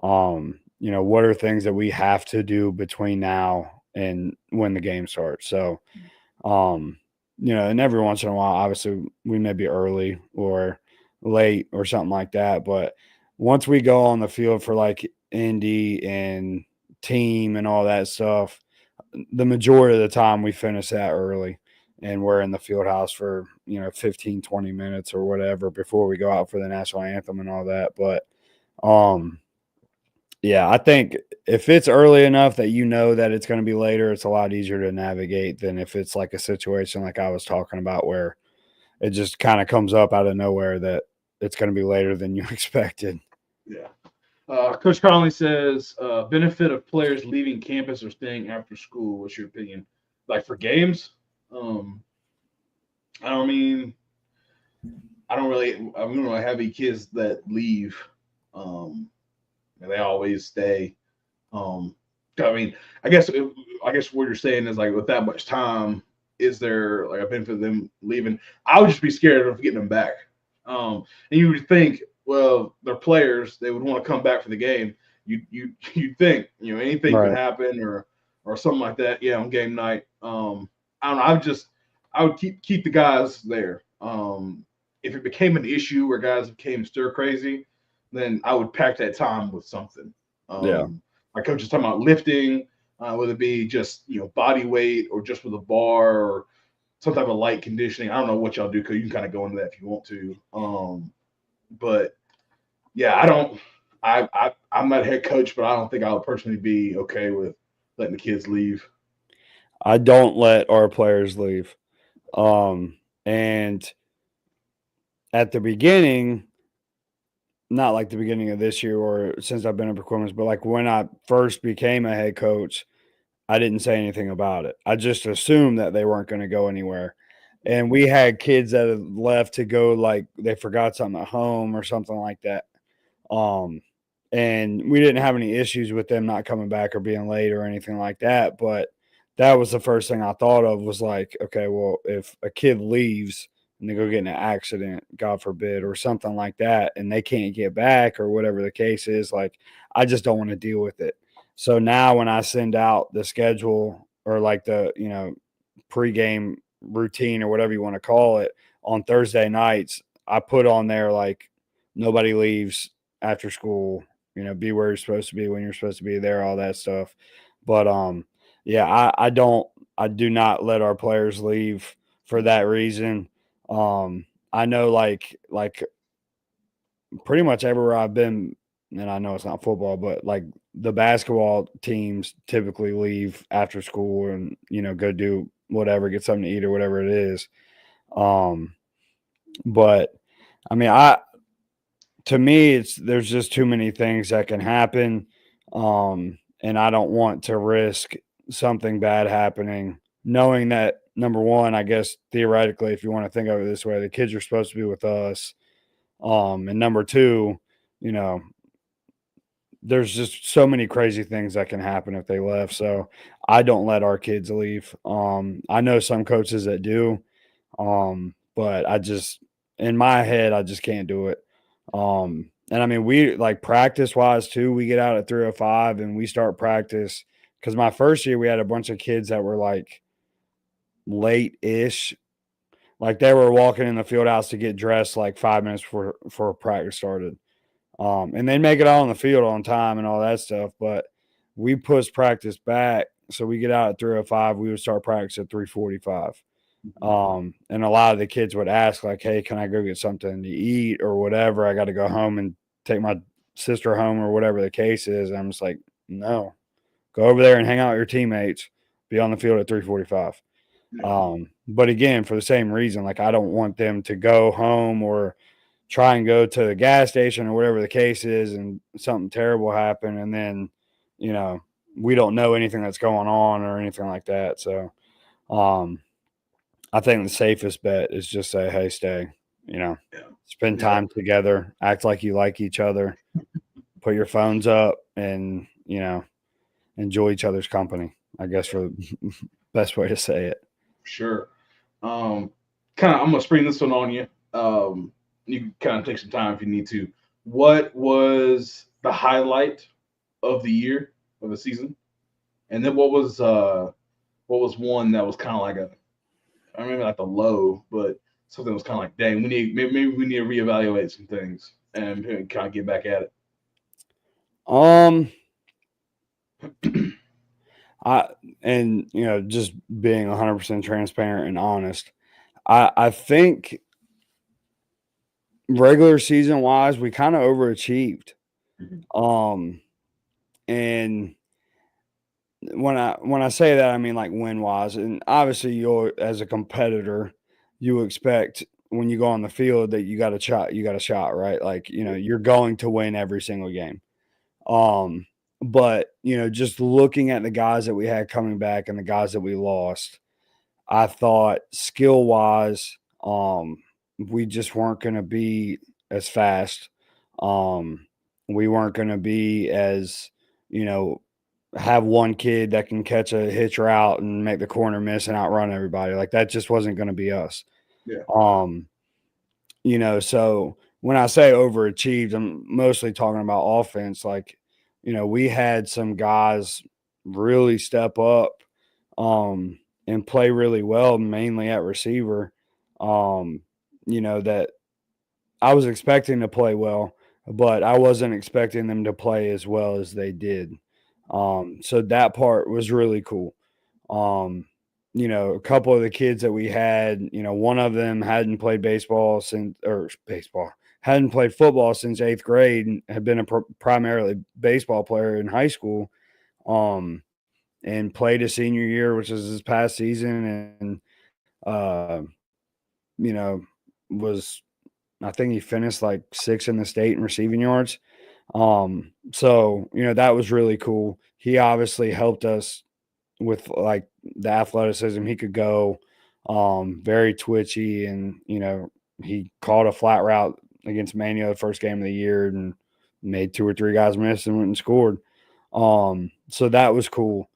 What are things that we have to do between now and when the game starts? So, and every once in a while, obviously we may be early or late or something like that, but once we go on the field for like Indy and team and all that stuff, the majority of the time we finish that early and we're in the field house for, 15, 20 minutes or whatever before we go out for the national anthem and all that. But yeah, I think if it's early enough that that it's going to be later, it's a lot easier to navigate than if it's like a situation like I was talking about where it just kind of comes up out of nowhere that it's going to be later than you expected. Yeah. Coach Conley says, benefit of players leaving campus or staying after school. What's your opinion? Like for games? I don't mean, I don't really have any kids that leave. And they always stay. I mean, I guess what you're saying is like with that much time, is there like a benefit of them leaving? I would just be scared of getting them back. And you would think, well, they're players; they would want to come back for the game. You think anything could Right. happen or something like that. Yeah, on game night. I don't know. I would keep the guys there. If it became an issue where guys became stir crazy, then I would pack that time with something. Yeah. My coach is talking about lifting, whether it be just body weight or just with a bar or some type of light conditioning. I don't know what y'all do because you can kind of go into that if you want to. But yeah, I don't. I'm not a head coach, but I don't think I would personally be okay with letting the kids leave. I don't let our players leave. And at the beginning, not like the beginning of this year or since I've been in performance, but like when I first became a head coach, I didn't say anything about it. I just assumed that they weren't going to go anywhere. And we had kids that had left to go, like they forgot something at home or something like that. Um, and we didn't have any issues with them not coming back or being late or anything like that. But that was the first thing I thought of was like, okay, well, if a kid leaves and they go get in an accident, God forbid, or something like that, and they can't get back or whatever the case is, like, I just don't want to deal with it. So now when I send out the schedule or like the, pregame routine or whatever you want to call it on Thursday nights, I put on there like nobody leaves after school, be where you're supposed to be when you're supposed to be there, all that stuff. But yeah, I do not let our players leave for that reason. I know like pretty much everywhere I've been, and I know it's not football, but like the basketball teams typically leave after school and go do whatever, get something to eat or whatever it is. Um, but I mean, to me, there's just too many things that can happen, and I don't want to risk something bad happening, knowing that number one, I guess theoretically, if you want to think of it this way, the kids are supposed to be with us, and number two, you know, there's just so many crazy things that can happen if they left. So I don't let our kids leave. I know some coaches that do, but I just in my head I just can't do it. And I mean, we like practice wise too. We get out at 3:05 and we start practice because my first year we had a bunch of kids that were like late ish. Like they were walking in the field house to get dressed like 5 minutes before practice started. And they make it out on the field on time and all that stuff. But we pushed practice back. So we get out at 3:05. We would start practice at 3:45. And a lot of the kids would ask, like, hey, can I go get something to eat or whatever? I got to go home and take my sister home or whatever the case is. And I'm just like, no, go over there and hang out with your teammates, be on the field at 3:45. But again, for the same reason, like I don't want them to go home or try and go to the gas station or whatever the case is and something terrible happen. And then, you know, we don't know anything that's going on or anything like that. So, I think the safest bet is just say, hey, stay, you know, Yeah. spend time together, act like you like each other, put your phones up and, you know, enjoy each other's company, I guess, for the best way to say it. Sure. Kind of, I'm gonna spring this one on you. You can kind of take some time if you need to. What was the highlight of the year of the season? And then what was one that was kind of like I remember like the low, but something was kind of like, dang, maybe we need to reevaluate some things and kind of get back at it. Um, and you know, just being 100% transparent and honest, I think regular season wise, we kind of overachieved. Um, and when I say that, I mean like win wise, and obviously you're as a competitor, you expect when you go on the field that you got a shot, right? Like you know, you're going to win every single game. Um, but you know, just looking at the guys that we had coming back and the guys that we lost, I thought skill wise, we just weren't going to be as fast. Um, we weren't going to be as, you know, have one kid that can catch a hitch route and make the corner miss and outrun everybody. Like that just wasn't going to be us. Yeah. You know, so when I say overachieved, I'm mostly talking about offense. Like, you know, we had some guys really step up and play really well, mainly at receiver. Um, you know, that I was expecting to play well, but I wasn't expecting them to play as well as they did. So that part was really cool. Um, you know, a couple of the kids that we had, you know, one of them hadn't played hadn't played football since 8th grade and had been a primarily baseball player in high school. Um, and played his senior year, which was his past season, and uh, you know, was I think he finished like 6th in the state in receiving yards. So you know that was really cool. He obviously helped us with like the athleticism. He could go, very twitchy, and you know he caught a flat route against Mania the first game of the year and made 2 or 3 guys miss and went and scored. So that was cool.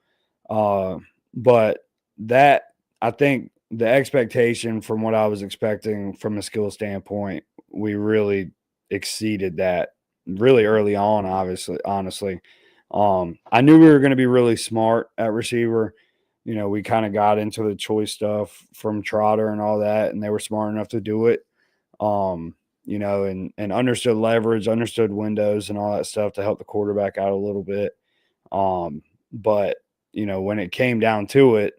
Uh, but that I think the expectation from what I was expecting from a skill standpoint, we really exceeded that really early on, obviously, honestly. I knew we were going to be really smart at receiver. You know, we kind of got into the choice stuff from Trotter and all that, and they were smart enough to do it. You know, and understood leverage, understood windows and all that stuff to help the quarterback out a little bit. But you know, when it came down to it,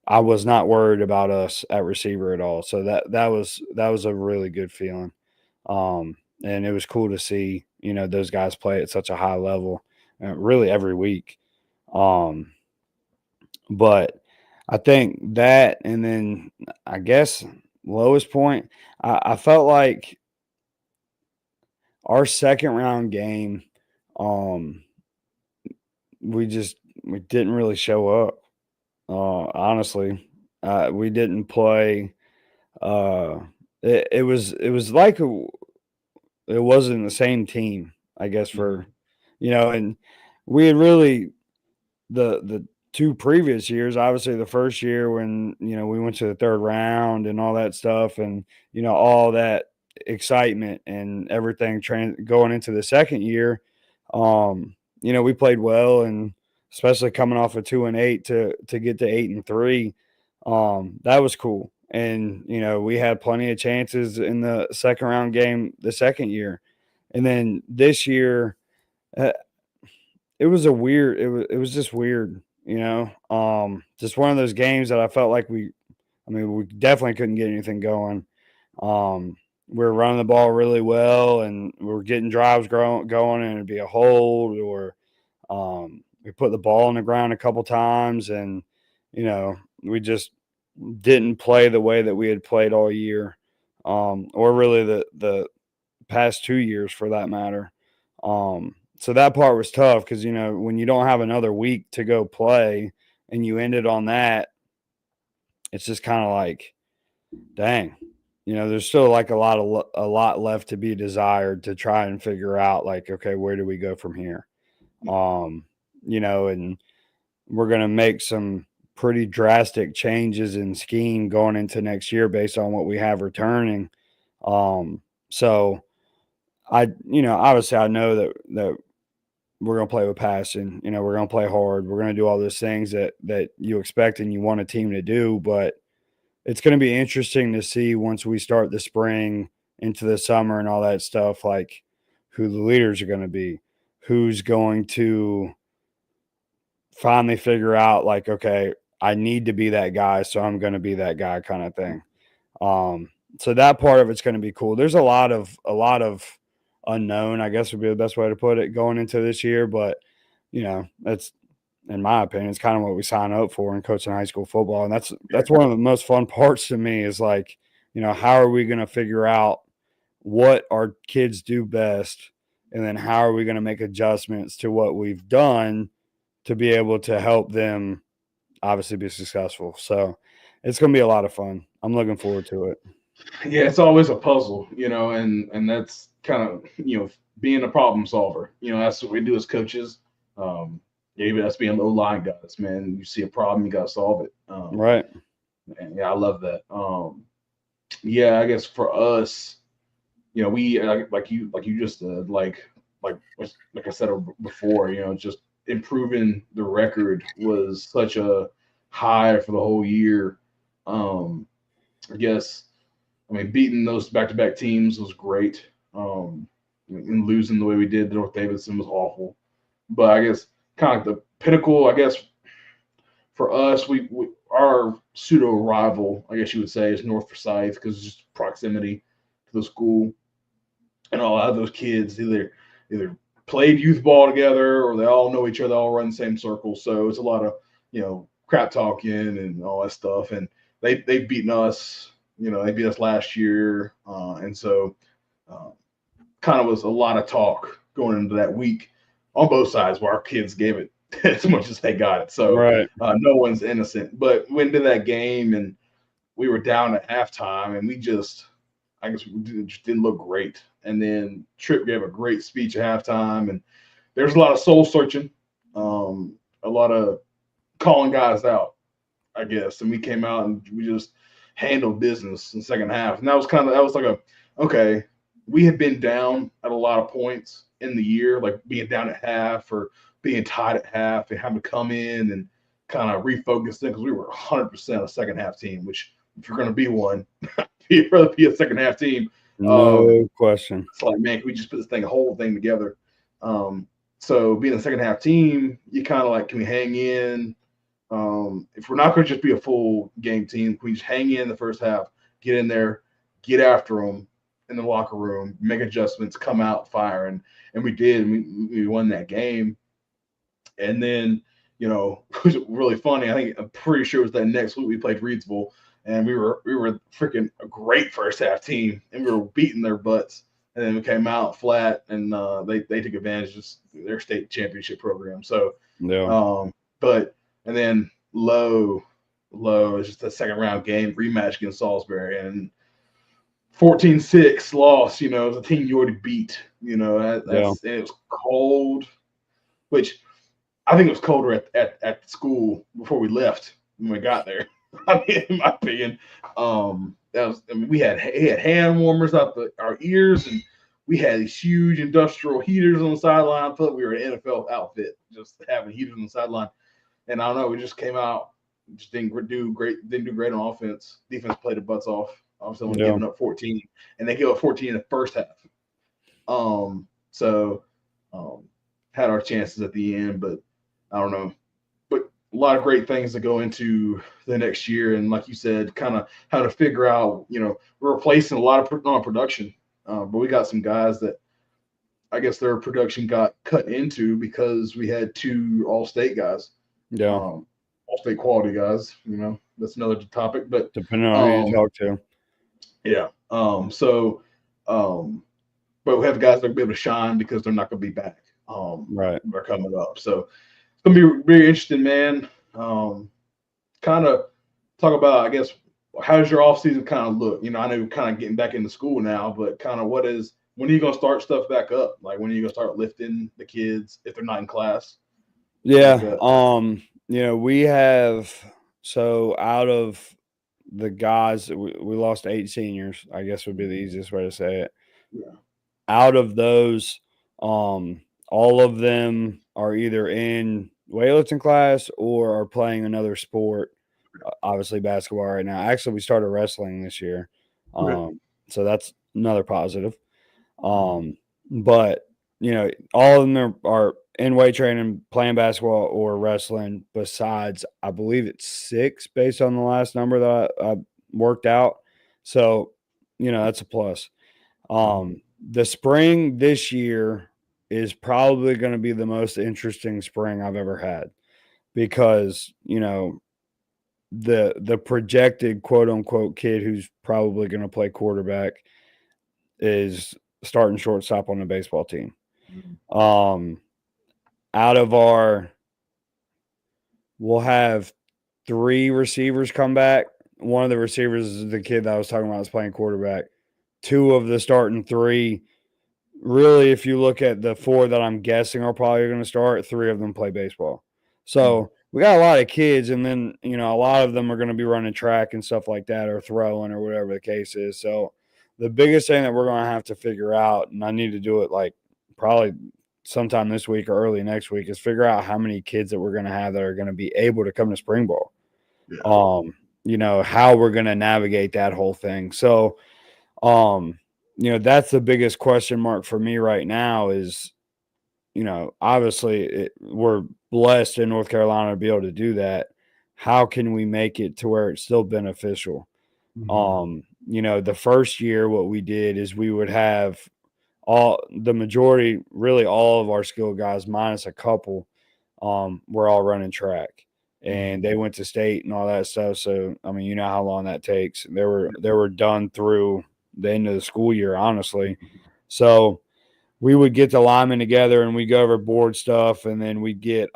I was not worried about us at receiver at all. So that was a really good feeling. And it was cool to see, you know, those guys play at such a high level, really every week. Um, but I think that, and then I guess lowest point, I felt like our second round game, um, we didn't really show up. Honestly, we didn't play. Uh, it was like it wasn't the same team, I guess. For you know, and we had really the 2 previous years. Obviously, the first year when you know we went to the third round and all that stuff, and you know all that excitement and everything going into the second year. We played well, and especially coming off of 2-8 to get to 8-3, that was cool. And we had plenty of chances in the second round game the second year, and then this year, uh, it was it was just weird. Just one of those games that I felt like we definitely couldn't get anything going. We were running the ball really well, and we were getting drives going, and it'd be a hold, or we put the ball on the ground a couple times, and we just didn't play the way that we had played all year, or really the past 2 years for that matter. So that part was tough because when you don't have another week to go play and you ended on that, it's just kind of like, dang. There's still like a lot left to be desired to try and figure out, like, okay, where do we go from here? And we're gonna make some pretty drastic changes in scheme going into next year based on what we have returning. So obviously I know that we're gonna play with passion. We're gonna play hard. We're gonna do all those things that you expect and you want a team to do, but it's going to be interesting to see once we start the spring into the summer and all that stuff, like who the leaders are going to be, who's going to finally figure out, like, okay, I need to be that guy, so I'm going to be that guy, kind of thing. So that part of it's going to be cool. There's a lot of unknown, I guess would be the best way to put it, going into this year, but that's, in my opinion, it's kind of what we sign up for in coaching high school football. And that's one of the most fun parts to me is, like, how are we going to figure out what our kids do best? And then how are we going to make adjustments to what we've done to be able to help them obviously be successful? So it's going to be a lot of fun. I'm looking forward to it. Yeah, it's always a puzzle, and that's kind of, being a problem solver. That's what we do as coaches. Even us being low line guys, man, you see a problem, you got to solve it. Right. And yeah, I love that. Yeah, I guess for us, we like you just said, like I said before, just improving the record was such a high for the whole year. I guess, beating those back-to-back teams was great. And losing the way we did to North Davidson was awful. But I guess kind of the pinnacle, I guess, for us, we our pseudo rival, I guess you would say, is North Forsyth, because it's just proximity to the school, and a lot of those kids either played youth ball together, or they all know each other, all run the same circle. So it's a lot of crap talking and all that stuff. And they've beaten us. They beat us last year, and so kind of was a lot of talk going into that week on both sides, where our kids gave it as much as they got it. So Right. No one's innocent. But we went into that game, and we were down at halftime, and we just didn't look great. And then Tripp gave a great speech at halftime, and there's a lot of soul searching, a lot of calling guys out, I guess. And we came out and we just handled business in the second half. And that was like okay, we had been down at a lot of points in the year, like being down at half or being tied at half, and having to come in and kind of refocus them, because we were 100% a second half team, which, if you're going to be one, you'd rather be a second half team. No question. It's like, man, can we just put this whole thing together? So being a second half team, you kind of like, can we hang in? If we're not going to just be a full game team, can we just hang in the first half, get in there, get after them in the locker room, make adjustments, come out firing? And we did. And we won that game. And then, it was really funny. I'm pretty sure it was that next week we played Reedsville, and we were freaking a great first half team, and we were beating their butts. And then we came out flat, and they took advantage of their state championship program. So, Yeah. And then low is just a second round game rematch against Salisbury, and 14-6 loss. It was a team you already beat. And it was cold, which I think it was colder at school before we left when we got there. In my opinion, we had hand warmers out our ears, and we had these huge industrial heaters on the sideline. I felt like we were an NFL outfit, just having heaters on the sideline. And I don't know, we just came out, just didn't do great on offense. Defense played the butts off. Obviously, only giving up 14, and they gave up 14 in the first half. So had our chances at the end, but I don't know. But a lot of great things to go into the next year, and like you said, kind of how to figure out. We're replacing a lot of non-production, but we got some guys that I guess their production got cut into because we had 2 all-state guys. Yeah. All-state quality guys. That's another topic, but depending on who you talk to. Yeah. But we have guys that will be able to shine because they're not going to be back. Right. They're coming up. So it's going to be very interesting, man. Kind of talk about, I guess, how does your off season kind of look? I know you're kind of getting back into school now, but kind of when are you going to start stuff back up? Like, when are you going to start lifting the kids if they're not in class? Yeah. We have, so out of the guys, we lost 8 seniors, I guess would be the easiest way to say it. Yeah. Out of those, all of them are either in weightlifting class or are playing another sport, obviously basketball right now. Actually, we started wrestling this year. So that's another positive. But, all of them are in weight training, playing basketball or wrestling, besides, I believe it's 6 based on the last number that I worked out. So, that's a plus. The spring this year is probably going to be the most interesting spring I've ever had because, the projected quote unquote kid who's probably going to play quarterback is starting shortstop on the baseball team. Out of we'll have 3 receivers come back. One of the receivers is the kid that I was talking about is playing quarterback. 2 of the starting 3, really, if you look at the 4 that I'm guessing are probably going to start, 3 of them play baseball. So we got a lot of kids, and then, a lot of them are going to be running track and stuff like that, or throwing, or whatever the case is. So the biggest thing that we're going to have to figure out, and I need to do it like probably sometime this week or early next week, is figure out how many kids that we're going to have that are going to be able to come to spring ball. Yeah. How we're going to navigate that whole thing. So, that's the biggest question mark for me right now is, obviously we're blessed in North Carolina to be able to do that. How can we make it to where it's still beneficial? The first year, what we did is we would have really all of our skilled guys minus a couple, were all running track, and they went to state and all that stuff. So, how long that takes. They were done through the end of the school year, honestly. So we would get the linemen together and we go over board stuff, and then we get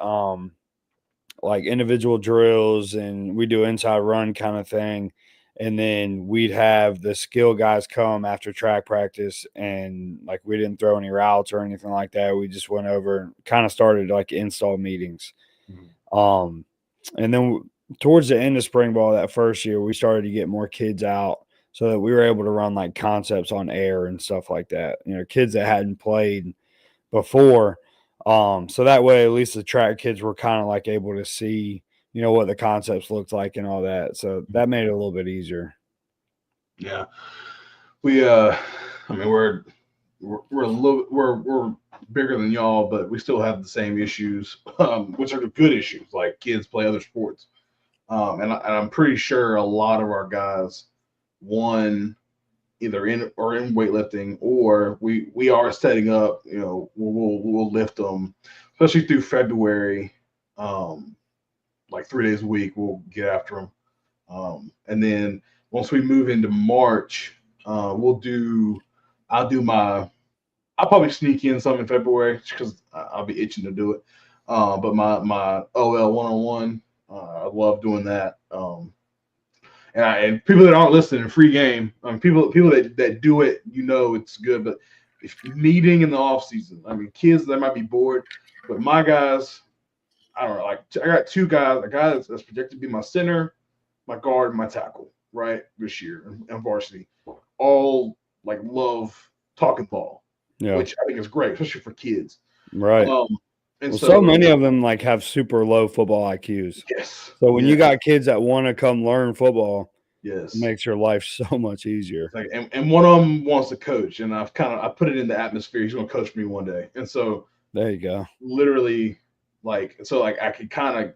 like individual drills, and we do inside run kind of thing. And then we'd have the skill guys come after track practice, and like we didn't throw any routes or anything like that. We just went over and kind of started like install meetings. And then towards the end of spring ball that first year, we started to get more kids out so that we were able to run like concepts on air and stuff like that. Kids that hadn't played before. So that way, at least the track kids were kind of like able to see, what the concepts looked like and all that. So that made it a little bit easier. Yeah. We, we're bigger than y'all, but we still have the same issues, which are the good issues, like kids play other sports. And I'm pretty sure a lot of our guys won either in weightlifting, or we are setting up, we'll lift them, especially through February, like 3 days a week, we'll get after them. And then once we move into March, I'll probably sneak in some in February because I'll be itching to do it. But my OL 1-on-1, I love doing that. And people that aren't listening, free game. People that do it, it's good. But if meeting in the off season, kids that might be bored, but my guys, I don't know. Like I got 2 guys, a guy that's projected to be my center, my guard, and my tackle. right, this year in varsity, all like love talking ball, Yeah. which I think is great, especially for kids. Right. Um, and Well, so so many of them like have super low football IQs. yes, So when you yes, got kids that want to come learn football, it yes. makes your life so much easier. Like, and one of them wants to coach, and I put it in the atmosphere. He's going to coach me one day, and so There you go. literally, like I could kind of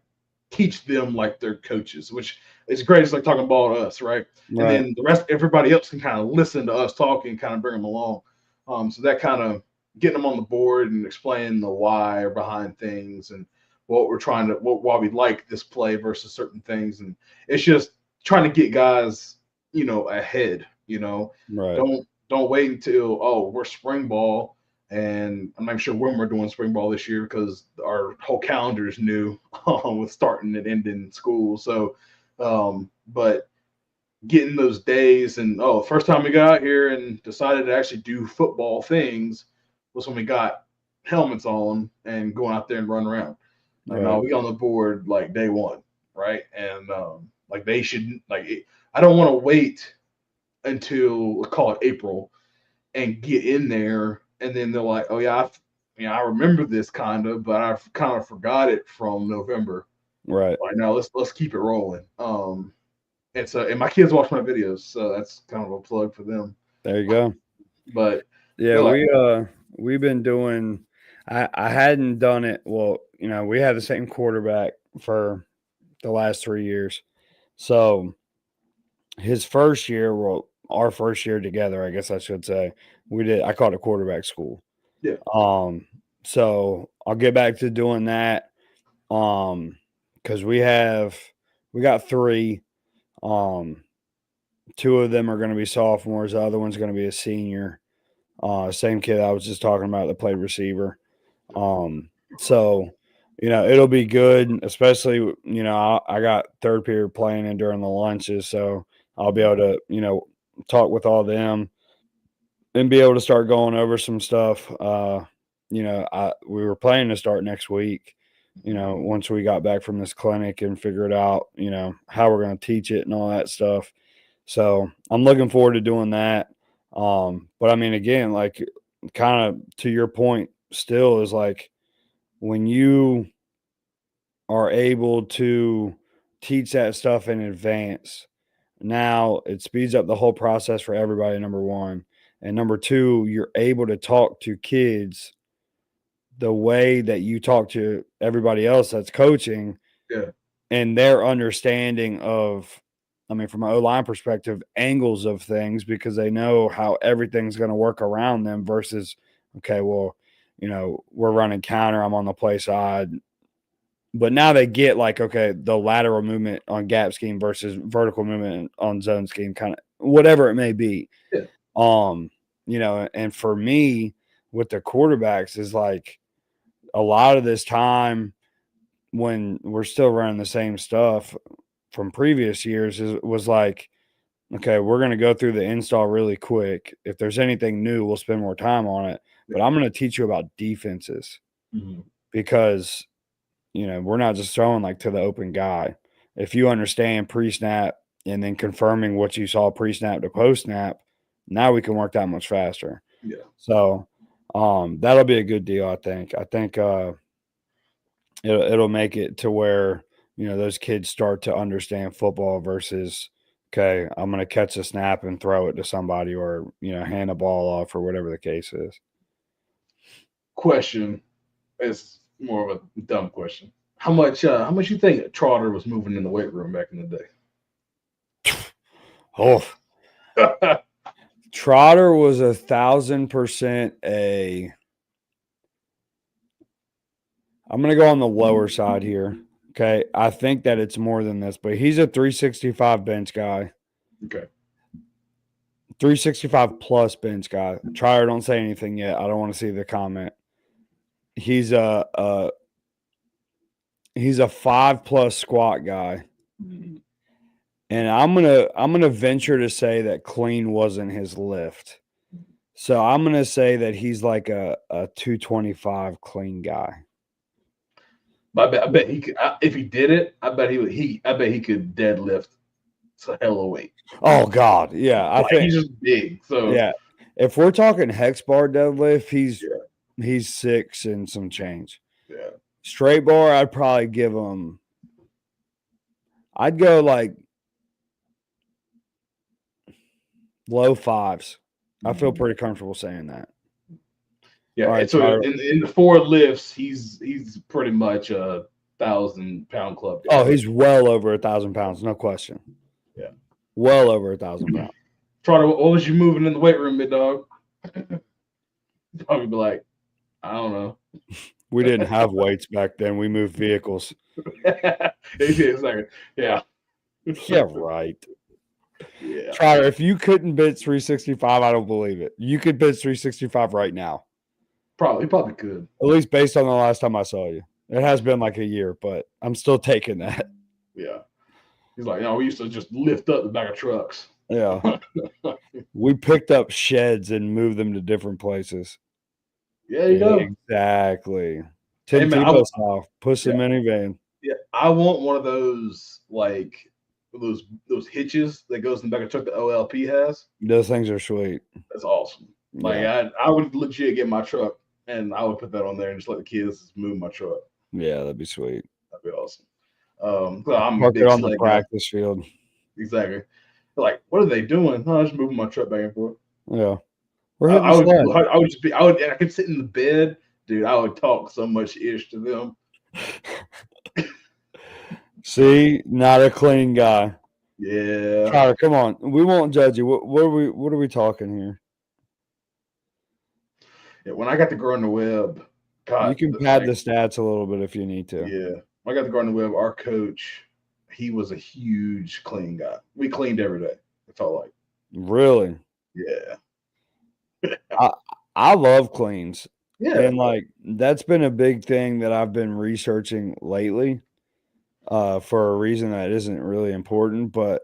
teach them like their coaches, which is great. It's like talking ball to us, right? And Right. then the rest, everybody else can kind of listen to us talking, and kind of bring them along. So that kind of getting them on the board and explaining the why behind things and what we're trying to, why we like this play versus certain things, and it's just trying to get guys, ahead. Right. Don't wait until we're spring ball. And I'm not sure when we're doing spring ball this year because our whole calendar is new with starting and ending school. So, but getting those days and first time we got here and decided to actually do football things was when we got helmets on and going out there and run around. Like, no, Right. we on the board like day one, right? And like they should I don't want to wait until we'll call it April and get in there, and then they're like, "Oh yeah, I remember this kind of, but I've kind of forgot it from November." Right. Like, now let's keep it rolling. And my kids watch my videos, so that's kind of a plug for them. There you go. But Yeah, they're like, we've been doing I hadn't done it. Well, we had the same quarterback for the last 3 years. So his first year, well, our first year together, I guess I should say, I called it quarterback school. yeah, Um, so I'll get back to doing that. Because we got three. Um, two of them are going to be sophomores. The other one's going to be a senior. Same kid I was just talking about that played receiver. So it'll be good, especially I got third period playing in during the lunches, so I'll be able to talk with all them and be able to start going over some stuff. We were planning to start next week. Once we got back from this clinic and figured out how we're going to teach it and all that stuff. So I'm looking forward to doing that. But I mean, again, like kind of to your point, still is like when you are able to teach that stuff in advance, now it speeds up the whole process for everybody, number one. And number two, you're able to talk to kids the way that you talk to everybody else that's coaching yeah, and their understanding of, I mean, from an O-line perspective, angles of things because they know how everything's going to work around them versus, okay, well, we're running counter, I'm on the play side. But now they get like, okay, the lateral movement on gap scheme versus vertical movement on zone scheme, kind of whatever it may be. yeah, Um, and for me with the quarterbacks is like a lot of this time when we're still running the same stuff from previous years was like, okay, we're going to go through the install really quick. If there's anything new, we'll spend more time on it. But I'm going to teach you about defenses mm-hmm. because, we're not just throwing like to the open guy. If you understand pre snap and then confirming what you saw pre snap to post snap, now we can work that much faster. Yeah, So that'll be a good deal, I think. I think it'll make it to where those kids start to understand football versus okay, I'm going to catch a snap and throw it to somebody or hand the ball off or whatever the case is. question is more of a dumb question. How much you think Trotter was moving in the weight room back in the Oh, day? Trotter was 1,000% a. I'm going to go on the lower side here. Okay, I think that it's more than this, but he's a 365 bench guy. Okay. 365 plus bench guy. Trier, don't say anything yet. I don't want to see the comment. He's a 5+ squat guy. Mm-hmm. And I'm gonna venture to say that clean wasn't his lift. So I'm gonna say that he's like a 225 clean guy. I bet he could. If he did it, I bet he would. I bet he could deadlift It's a hell of weight. Oh God, yeah. I Like, think he's just big. So yeah. If we're talking hex bar deadlift, yeah, he's 6 and some change. yeah. Straight bar, I'd probably give him. I'd go like low 5s. I feel pretty comfortable saying that. Yeah, All right, and so Tyler. in the 4 lifts, he's pretty much a 1,000-pound club guy. Oh, he's well over 1,000 pounds, no question. Yeah, well over 1,000 pounds. Trotter, what was you moving in the weight room, big dog? Probably be like, I don't know. We didn't have weights back then. We moved vehicles. Exactly. Yeah. Yeah, right. Yeah. Trotter, if you couldn't bench 365, I don't believe it. You could bench 365 right now. Probably could. At least based on the last time I saw you. It has been like a year, but I'm still taking that. Yeah. He's like, we used to just lift up the back of trucks. Yeah. We picked up sheds and moved them to different places. Yeah, you go. Exactly. Tim man, Tebow style. Push the minivan. Yeah, I want one of those, like, those hitches that goes in the back of the truck that OLP has. Those things are sweet. That's awesome. Like, yeah. I would legit get my truck and I would put that on there and just let the kids move my truck. Yeah, that'd be sweet. That'd be awesome. I'm Park it on the practice field. Exactly. Like, what are they doing? No, I'm just moving my truck back and forth. Yeah. I could sit in the bed, dude. I would talk so much ish to them. See, not a clean guy. Yeah. Tyler, come on. We won't judge you. What are we talking here? Yeah, when I got to Grow on the Web, God, you can pad the stats a little bit if you need to. Yeah. When I got to Grow on the Web, our coach, he was a huge clean guy. We cleaned every day. It felt like. Really? Yeah. I love cleans. Yeah. And like that's been a big thing that I've been researching lately. For a reason that isn't really important, but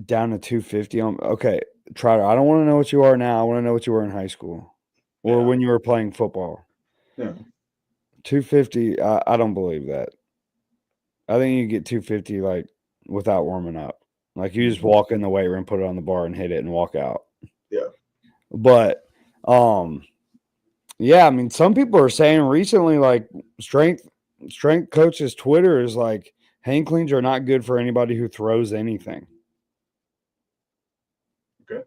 down to 250 okay, Trotter, I don't want to know what you are now. I want to know what you were in high school or when you were playing football. Yeah. 250, I don't believe that. I think you get 250 like without warming up. Like you just walk in the weight room, put it on the bar and hit it and walk out. Yeah. But yeah, I mean some people are saying recently like strength coaches Twitter is like hang cleans are not good for anybody who throws anything. Okay.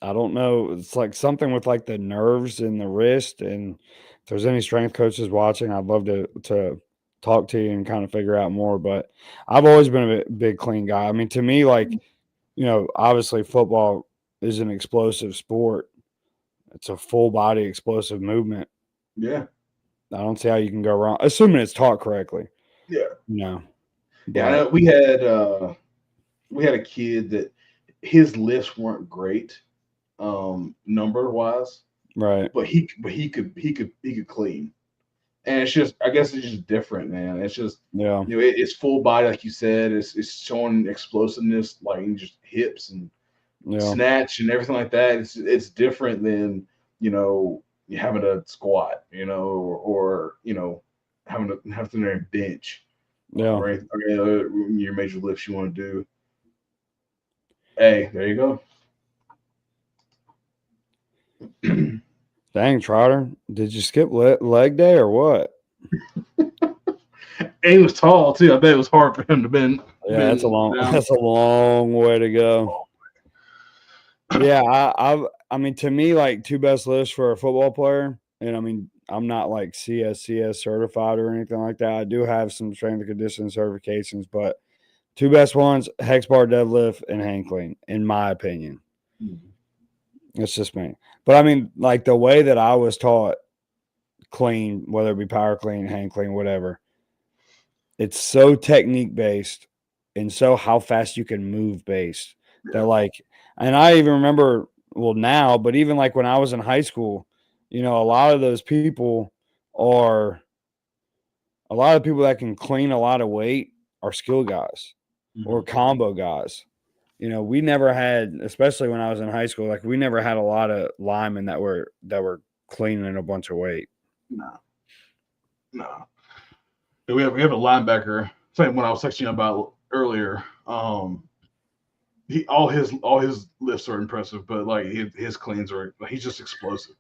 I don't know. It's like something with like the nerves in the wrist. And if there's any strength coaches watching, I'd love to talk to you and kind of figure out more. But I've always been a big clean guy. I mean, to me, like, obviously football is an explosive sport. It's a full body explosive movement. Yeah. I don't see how you can go wrong, assuming it's taught correctly. Yeah. No. Yeah, we had a kid that his lifts weren't great, number wise. Right. But he could clean. And it's just, I guess it's just different, man. It's just, it's full body, like you said. It's showing explosiveness, like in just hips and snatch and everything like that. It's different than, you having a squat, or having to bench. Yeah. Or your major lifts you want to do. Hey, there you go. Dang, Trotter. Did you skip leg day or what? He was tall too. I bet it was hard for him to bend. Yeah, that's a long way to go. Yeah, I mean, to me, like 2 best lifts for a football player, and I mean, I'm not like CSCS certified or anything like that. I do have some strength and conditioning certifications, but 2 best ones, hex bar deadlift and hang clean, in my opinion. It's just me. But I mean, like the way that I was taught clean, whether it be power clean, hang clean, whatever, it's so technique based and so how fast you can move based that like, and I even remember, well now, but even like when I was in high school, a lot of those people that can clean a lot of weight are skill guys or combo guys. We never had, especially when I was in high school, like we never had a lot of linemen that were cleaning a bunch of weight. No. We have a linebacker. Same when I was texting you about earlier, all his lifts are impressive, but like his cleans are he's just explosive.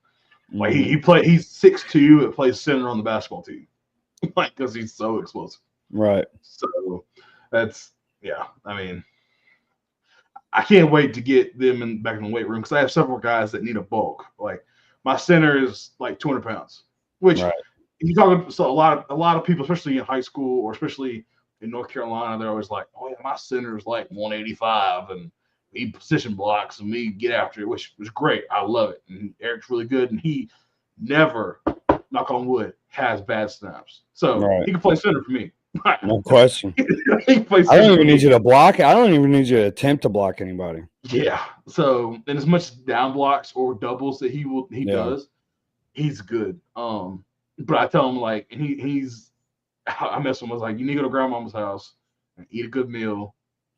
Like he's 6'2", and plays center on the basketball team, like because he's so explosive. Right. So that's I mean, I can't wait to get them back in the weight room because I have several guys that need a bulk. Like my center is like 200 pounds, which Right. if you talk so a lot of people, especially in high school or especially in North Carolina, they're always like, "Oh yeah, my center is like 185 and he position blocks and we get after it," which was great. I love it. And Eric's really good, and he never, knock on wood, has bad snaps. So he can play center for me. No question. He can play I center don't for even me. need you to block. I don't even need you to attempt to block anybody. Yeah. So and as much down blocks or doubles that he does, he's good. But I tell him like, and I mess with him. I was like, you need to go to grandmama's house and eat a good meal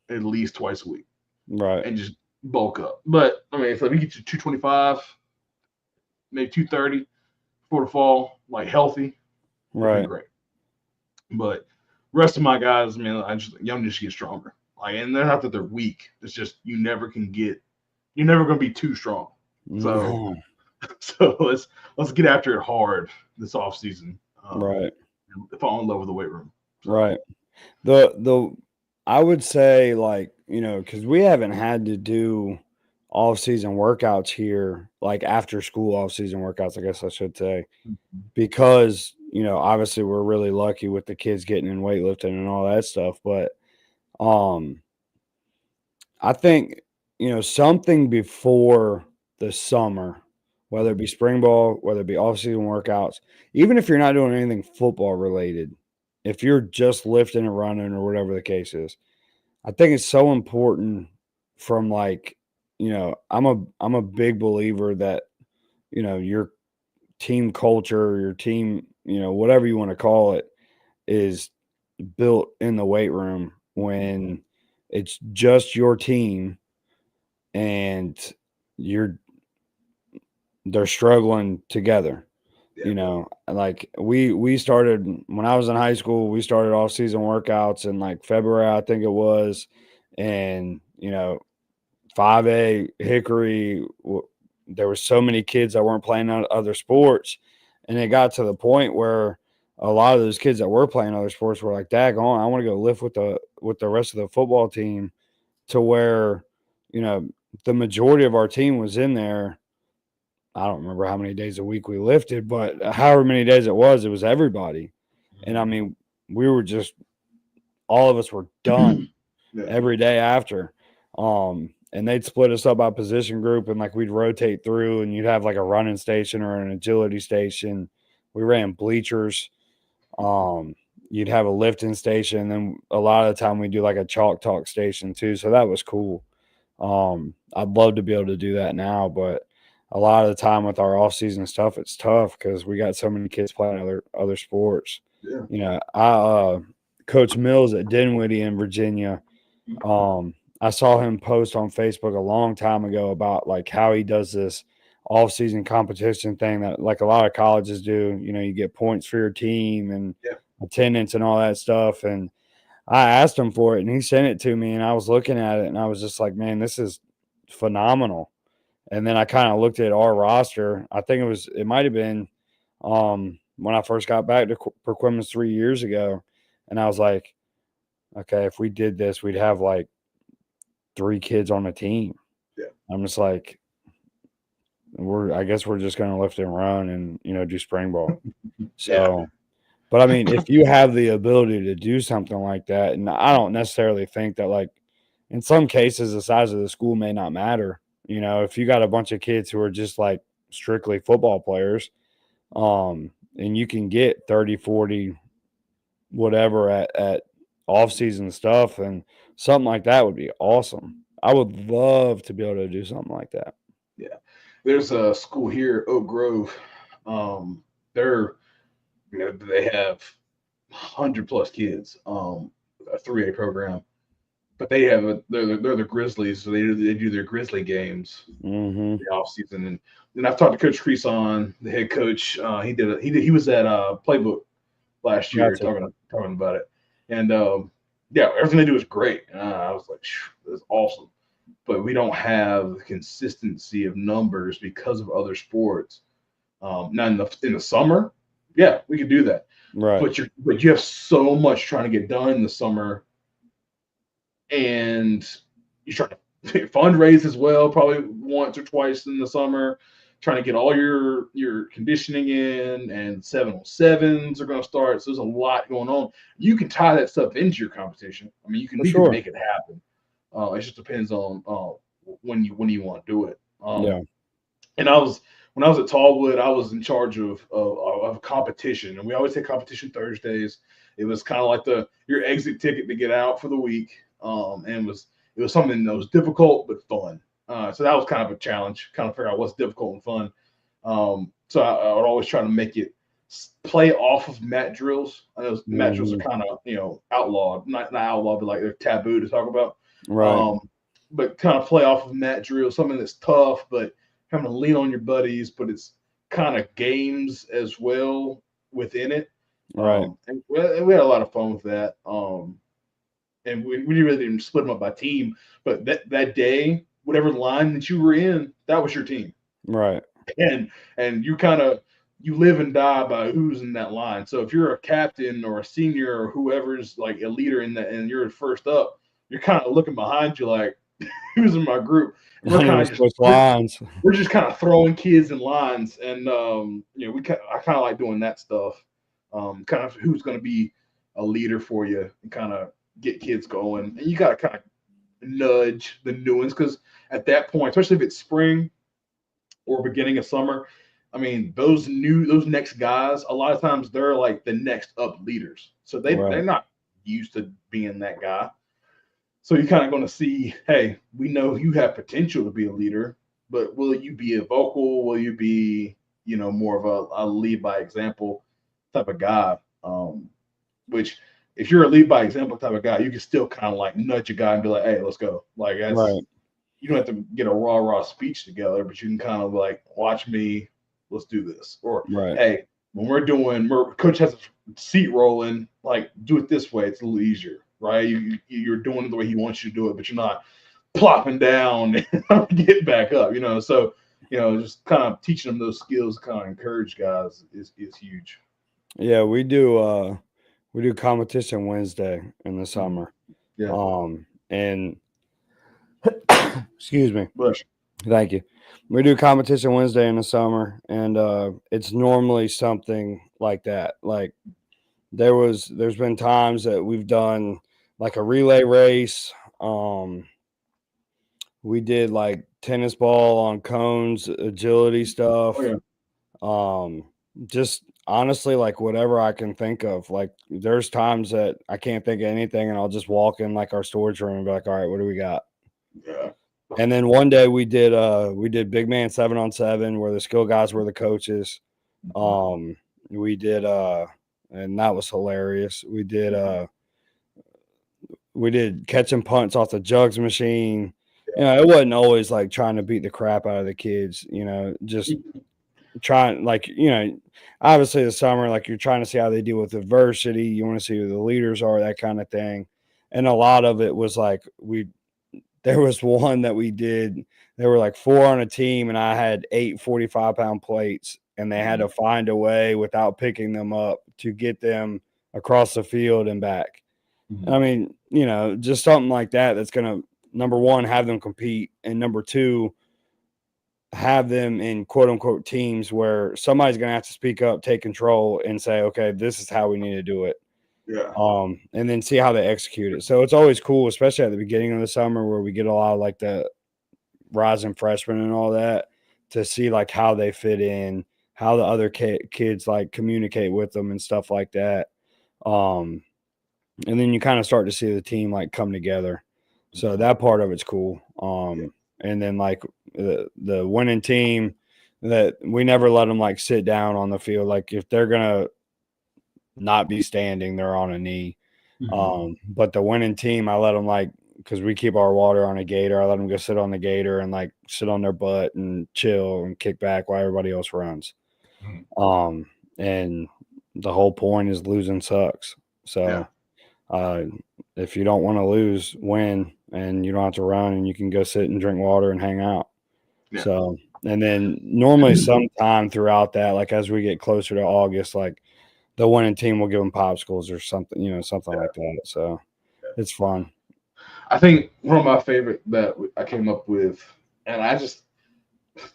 at least twice a week, Right. and just bulk up. But I mean, if we get you 225, maybe 230 before the fall, like healthy, right, great. But rest of my guys, man, y'all just get stronger. Like, and they're not that they're weak. It's just you're never gonna be too strong. So, so let's get after it hard this off season. Right. And fall in love with the weight room. So. Right. The I would say, like, because we haven't had to do off-season workouts here, like after school off-season workouts, I guess I should say, because obviously we're really lucky with the kids getting in weightlifting and all that stuff. But I think something before the summer, whether it be spring ball, whether it be off-season workouts, even if you're not doing anything football related, if you're just lifting and running or whatever the case is, I think it's so important from like, I'm a big believer that, your team culture, your team, whatever you want to call it, is built in the weight room when it's just your team and they're struggling together. Like we started when I was in high school, we started off season workouts in like February, I think it was. And, 5A Hickory, there were so many kids that weren't playing other sports. And it got to the point where a lot of those kids that were playing other sports were like, daggone, I want to go lift with the rest of the football team, to where, the majority of our team was in there. I don't remember how many days a week we lifted, but however many days it was everybody. And I mean, we were just, all of us were done every day after. And they'd split us up by position group, and like we'd rotate through, and you'd have like a running station or an agility station. We ran bleachers. You'd have a lifting station, and then a lot of the time we do like a chalk talk station too. So that was cool. I'd love to be able to do that now, but a lot of the time with our off-season stuff, it's tough because we got so many kids playing other sports. Yeah. I Coach Mills at Dinwiddie in Virginia. I saw him post on Facebook a long time ago about like how he does this off-season competition thing that like a lot of colleges do. You get points for your team and attendance and all that stuff. And I asked him for it, and he sent it to me, and I was looking at it, and I was just like, man, this is phenomenal. And then I kind of looked at our roster. I think it might have been when I first got back to Perquimans 3 years ago. And I was like, okay, if we did this, we'd have like 3 kids on the team. Yeah. I'm just like, I guess we're just going to lift and run and, do spring ball. So, but I mean, if you have the ability to do something like that, and I don't necessarily think that, like, in some cases, the size of the school may not matter. If you got a bunch of kids who are just like strictly football players, and you can get 30, 40, whatever at off-season stuff, and something like that would be awesome. I would love to be able to do something like that. Yeah. There's a school here, Oak Grove. They have 100+ kids, a 3A program. But they're the Grizzlies, so they do their Grizzly games in the off season. And then I've talked to Coach Creason, the head coach. He was at Playbook last year talking about it. And yeah, everything they do is great. I was like, that's awesome. But we don't have the consistency of numbers because of other sports. Now in the summer, yeah, we could do that. Right. But you have so much trying to get done in the summer, and you try to fundraise as well, probably once or twice in the summer, trying to get all your conditioning in, and 7-on-7s are going to start. So there's a lot going on. You can tie that stuff into your competition. I mean, For you can sure. make it happen. It just depends on when you want to do it. Yeah. And when I was at Tallwood, I was in charge of competition, and we always had competition Thursdays. It was kind of like your exit ticket to get out for the week, and it was something that was difficult but fun. So that was kind of a challenge, kind of figure out what's difficult and fun. So I would always try to make it play off of mat drills. I know mat drills are kind of outlawed, not outlawed, but like they're taboo to talk about. Right. But kind of play off of mat drills, something that's tough, but having to lean on your buddies, but it's kind of games as well within it. Right. And we had a lot of fun with that. And we really didn't split them up by team, but that day, whatever line that you were in, that was your team. Right. And you live and die by who's in that line. So if you're a captain or a senior or whoever's like a leader in that, and you're first up, you're kind of looking behind you like, who's in my group? We're kind of just lines. We're just kind of throwing kids in lines, and I kind of like doing that stuff. Kind of who's going to be a leader for you, and kind of get kids going. And you got to kind of nudge the new ones, because at that point, especially if it's spring or beginning of summer, I mean, those next guys, a lot of times they're like the next up leaders, so they're not used to being that guy. So you're kind of going to see, hey, we know you have potential to be a leader, but will you be a vocal? Will you be, more of a lead by example type of guy? Which, if you're a lead by example type of guy, you can still kind of like nudge a guy and be like, hey, let's go. Like, that's, right. You don't have to get a raw speech together, but you can kind of like, watch me, let's do this. Or, Right. hey, when coach has a seat rolling, like, do it this way. It's a little easier. Right, you're doing it the way he wants you to do it, but you're not plopping down and get back up. So just kind of teaching them those skills, kind of encourage guys is huge. Yeah, we do competition Wednesday in the summer. Yeah. And excuse me. Bush. Thank you. We do competition Wednesday in the summer, and it's normally something like that. Like there's been times that we've done like a relay race. We did like tennis ball on cones, agility stuff. Oh, yeah. Just honestly, like whatever I can think of. Like there's times that I can't think of anything, and I'll just walk in like our storage room and be like, all right, what do we got? Yeah. And then one day we did big man 7-on-7 where the skill guys were the coaches. We did and that was hilarious. We did catch and punts off the jugs machine. It wasn't always like trying to beat the crap out of the kids, just trying, like, obviously the summer, like you're trying to see how they deal with adversity. You want to see who the leaders are, that kind of thing. And a lot of it was like there was one that we did. There were like 4 on a team, and I had 8 45-pound plates, and they had to find a way without picking them up to get them across the field and back. I mean, just something like that that's going to, number one, have them compete, and number two, have them in quote unquote teams where somebody's going to have to speak up, take control, and say, okay, this is how we need to do it. Yeah. And then see how they execute it. So it's always cool, especially at the beginning of the summer where we get a lot of like the rising freshmen and all that, to see like how they fit in, how the other kids like communicate with them and stuff like that. And then you kind of start to see the team like come together. So that part of it's cool. And then like the winning team, that we never let them like sit down on the field. Like if they're gonna not be standing, they're on a knee. But the winning team, I let them, like, because we keep our water on a gator, I let them go sit on the gator and like sit on their butt and chill and kick back while everybody else runs. And the whole point is losing sucks. So If you don't want to lose, win, and you don't have to run, and you can go sit and drink water and hang out. Yeah. So, and then normally sometime throughout that, like as we get closer to August, like the winning team will give them popsicles or something, something like that. So it's fun. I think one of my favorite that I came up with, and I just,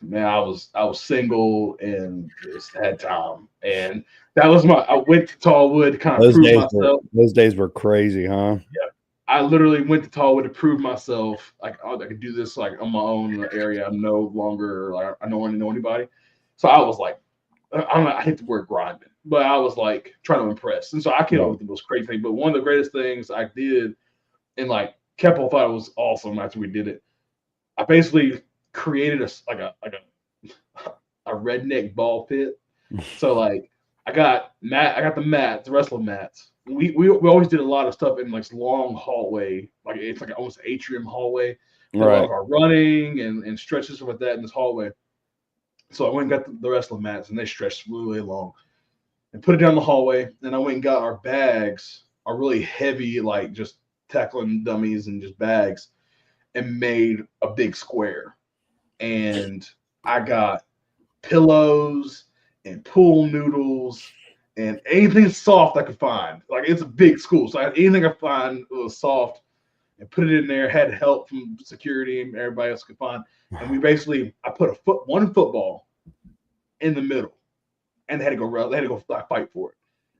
man, I was single and just had time, and that was I went to Tallwood to kind of prove myself. Those days were crazy, huh? Yeah, I literally went to Tallwood to prove myself. Like I could do this like on my own in the area. I'm no longer like I don't know anybody. So I was like, I hate the word grinding, but I was like trying to impress. And so I came up with the most crazy thing. But one of the greatest things I did, and like Keppel thought it was awesome after we did it. I basically created a redneck ball pit. So like I got the mats, the wrestling mats. We always did a lot of stuff in like this long hallway, like it's like almost an atrium hallway. Right. A lot of our running and stretches like that in this hallway. So I went and got the wrestling mats, and they stretched really long, and put it down the hallway. And I went and got our bags, our really heavy, like just tackling dummies and just bags, and made a big square. And I got pillows and pool noodles and anything soft I could find. Like it's a big school, so anything I find was soft, and put it in there. Had help from security and everybody else could find. And we basically, I put one football in the middle, and they had to go fight for it.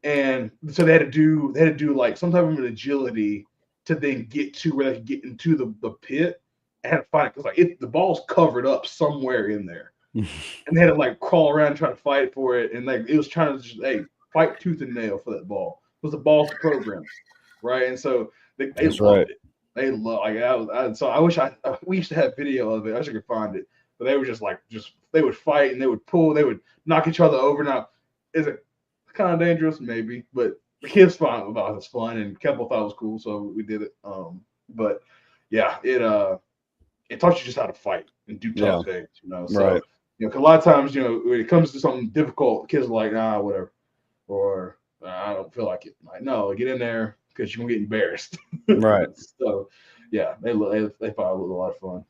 And so they had to do like some type of an agility to then get to where they could get into the pit. And had to find it because like the ball's covered up somewhere in there. And they had to like crawl around and try to fight for it, and like it was trying to just fight tooth and nail for that ball. It was the ball's program, right? And so they loved it. They love so I wish we used to have video of it. I wish I could find it, but they were just they would fight and they would pull, they would knock each other over. Now, is it kind of dangerous? Maybe, but the kids thought about it was fun, and Keppel thought it was cool, so we did it. But yeah, it taught you just how to fight and do tough things, So, right. Cause a lot of times, when it comes to something difficult, kids are like, nah, whatever, or I don't feel like it. Like, no, get in there because you're gonna get embarrassed. Right. So, yeah, they thought it was a lot of fun.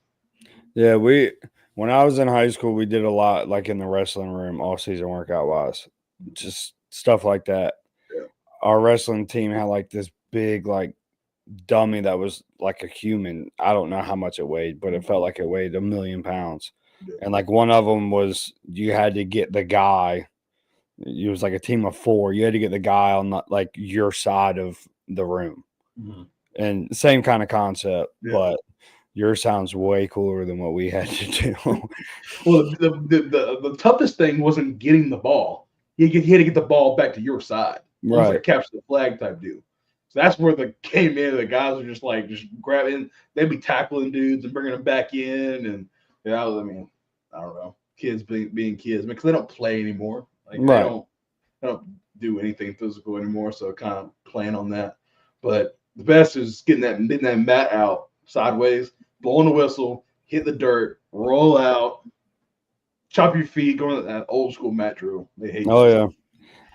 Yeah, when I was in high school, we did a lot like in the wrestling room, all season workout wise, just stuff like that. Yeah. Our wrestling team had like this big like dummy that was like a human. I don't know how much it weighed, but it felt like it weighed 1,000,000 pounds. Yeah. And like one of them was you had to get the guy. It was like a team of 4. You had to get the guy on like your side of the room, and same kind of concept, but yours sounds way cooler than what we had to do. Well, the toughest thing wasn't getting the ball. You had to get the ball back to your side, almost like a capture the flag type deal. So that's where the came in. The guys were just grabbing. They'd be tackling dudes and bringing them back in, and I don't know, kids being kids because they don't play anymore. Like they don't do anything physical anymore. So kind of playing on that. But the best is getting that mat out sideways, blowing the whistle, hit the dirt, roll out, chop your feet, go to that old school mat drill. They hate. Oh yeah.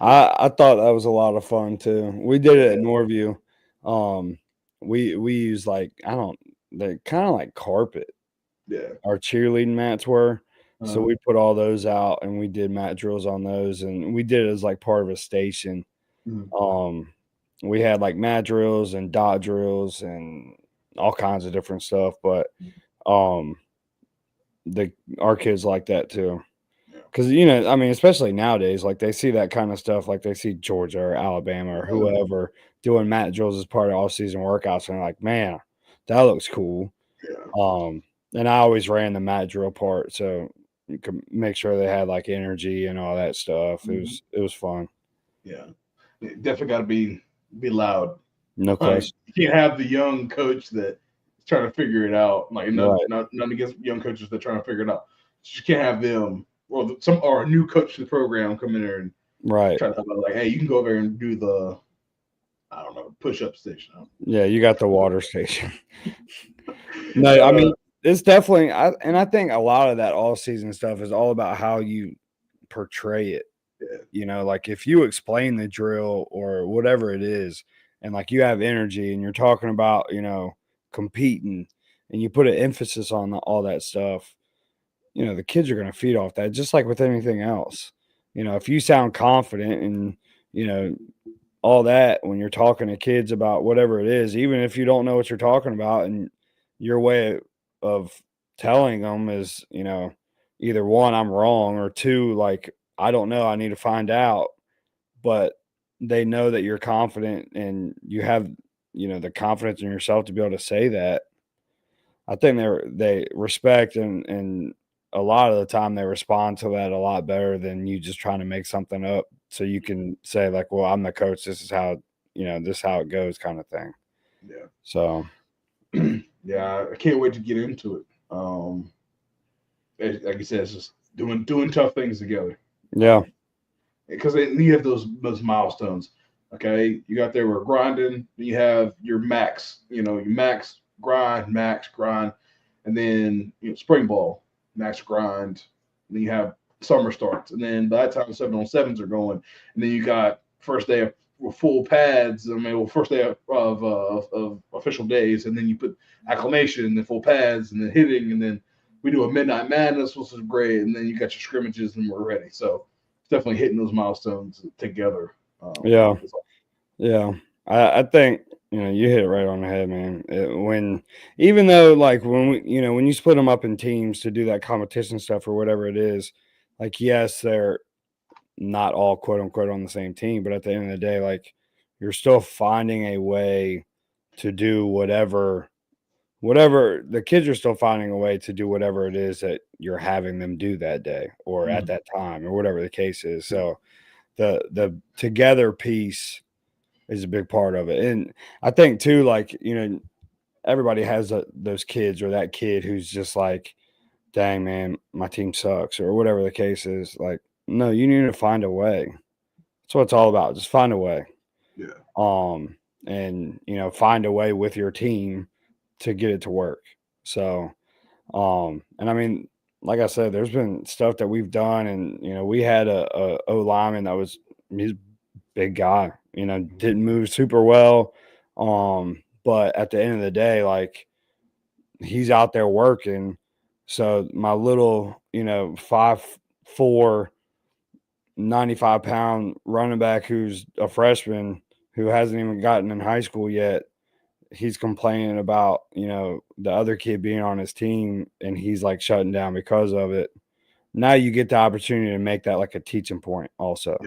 I thought that was a lot of fun too. We did it at Norview. We used they're kind of like carpet. Yeah. Our cheerleading mats were. So we put all those out and we did mat drills on those, and we did it as like part of a station. We had like mat drills and dot drills and all kinds of different stuff, but our kids like that too. Because, especially nowadays, like they see that kind of stuff, like they see Georgia or Alabama or whoever doing mat drills as part of off-season workouts, and they're like, man, that looks cool. Yeah. And I always ran the mat drill part, so you could make sure they had like energy and all that stuff. It was fun. Yeah, it definitely got to be loud. No question. You can't have the young coach that's trying to figure it out. Like none against young coaches that are trying to figure it out. You can't have them or a new coach to the program come in there and try to help out. Like, hey, you can go over there and do the push-up station. Yeah, you got the water station. No, I mean it's definitely. I think a lot of that all-season stuff is all about how you portray it. Yeah. Like if you explain the drill or whatever it is, and like you have energy and you're talking about, competing, and you put an emphasis on all that stuff, the kids are going to feed off that, just like with anything else. If you sound confident and, you know, all that when you're talking to kids about whatever it is, even if you don't know what you're talking about, and your way of telling them is, either one, I'm wrong, or two, like, I don't know, I need to find out. But they know that you're confident and you have, the confidence in yourself to be able to say that. I think they respect, and a lot of the time they respond to that a lot better than you just trying to make something up so you can say like, well, I'm the coach. This is how, this is how it goes, kind of thing. Yeah. So, yeah, I can't wait to get into it. Like you said, it's just doing tough things together. Yeah. Because you have those milestones. Okay, you got there, we're grinding. You have your max, your max grind, and then spring ball, max grind. And then you have summer starts, and then by that time 7-on-7s are going, and then you got first day of full pads. First day of official days, and then you put acclimation, and then full pads, and then hitting, and then we do a midnight madness, which is great, and then you got your scrimmages, and we're ready. So definitely hitting those milestones together. Yeah. I think you hit it right on the head, man. Even though like when when you split them up in teams to do that competition stuff or whatever it is, like yes, they're not all quote unquote on the same team, but at the end of the day, like you're still finding a way to do whatever the kids are still finding a way to do whatever it is that you're having them do that day or at that time or whatever the case is. So the together piece is a big part of it. And I think too, like, everybody has those kids or that kid who's just like, dang man, my team sucks or whatever the case is. Like, no, you need to find a way. That's what it's all about. Just find a way. Yeah. And find a way with your team to get it to work. So, and I mean, like I said, there's been stuff that we've done, and we had a O lineman that he's a big guy, didn't move super well. But at the end of the day, like he's out there working. So my little, 5'4", 95-pound running back who's a freshman who hasn't even gotten in high school yet, he's complaining about, the other kid being on his team and he's like shutting down because of it. Now you get the opportunity to make that like a teaching point also,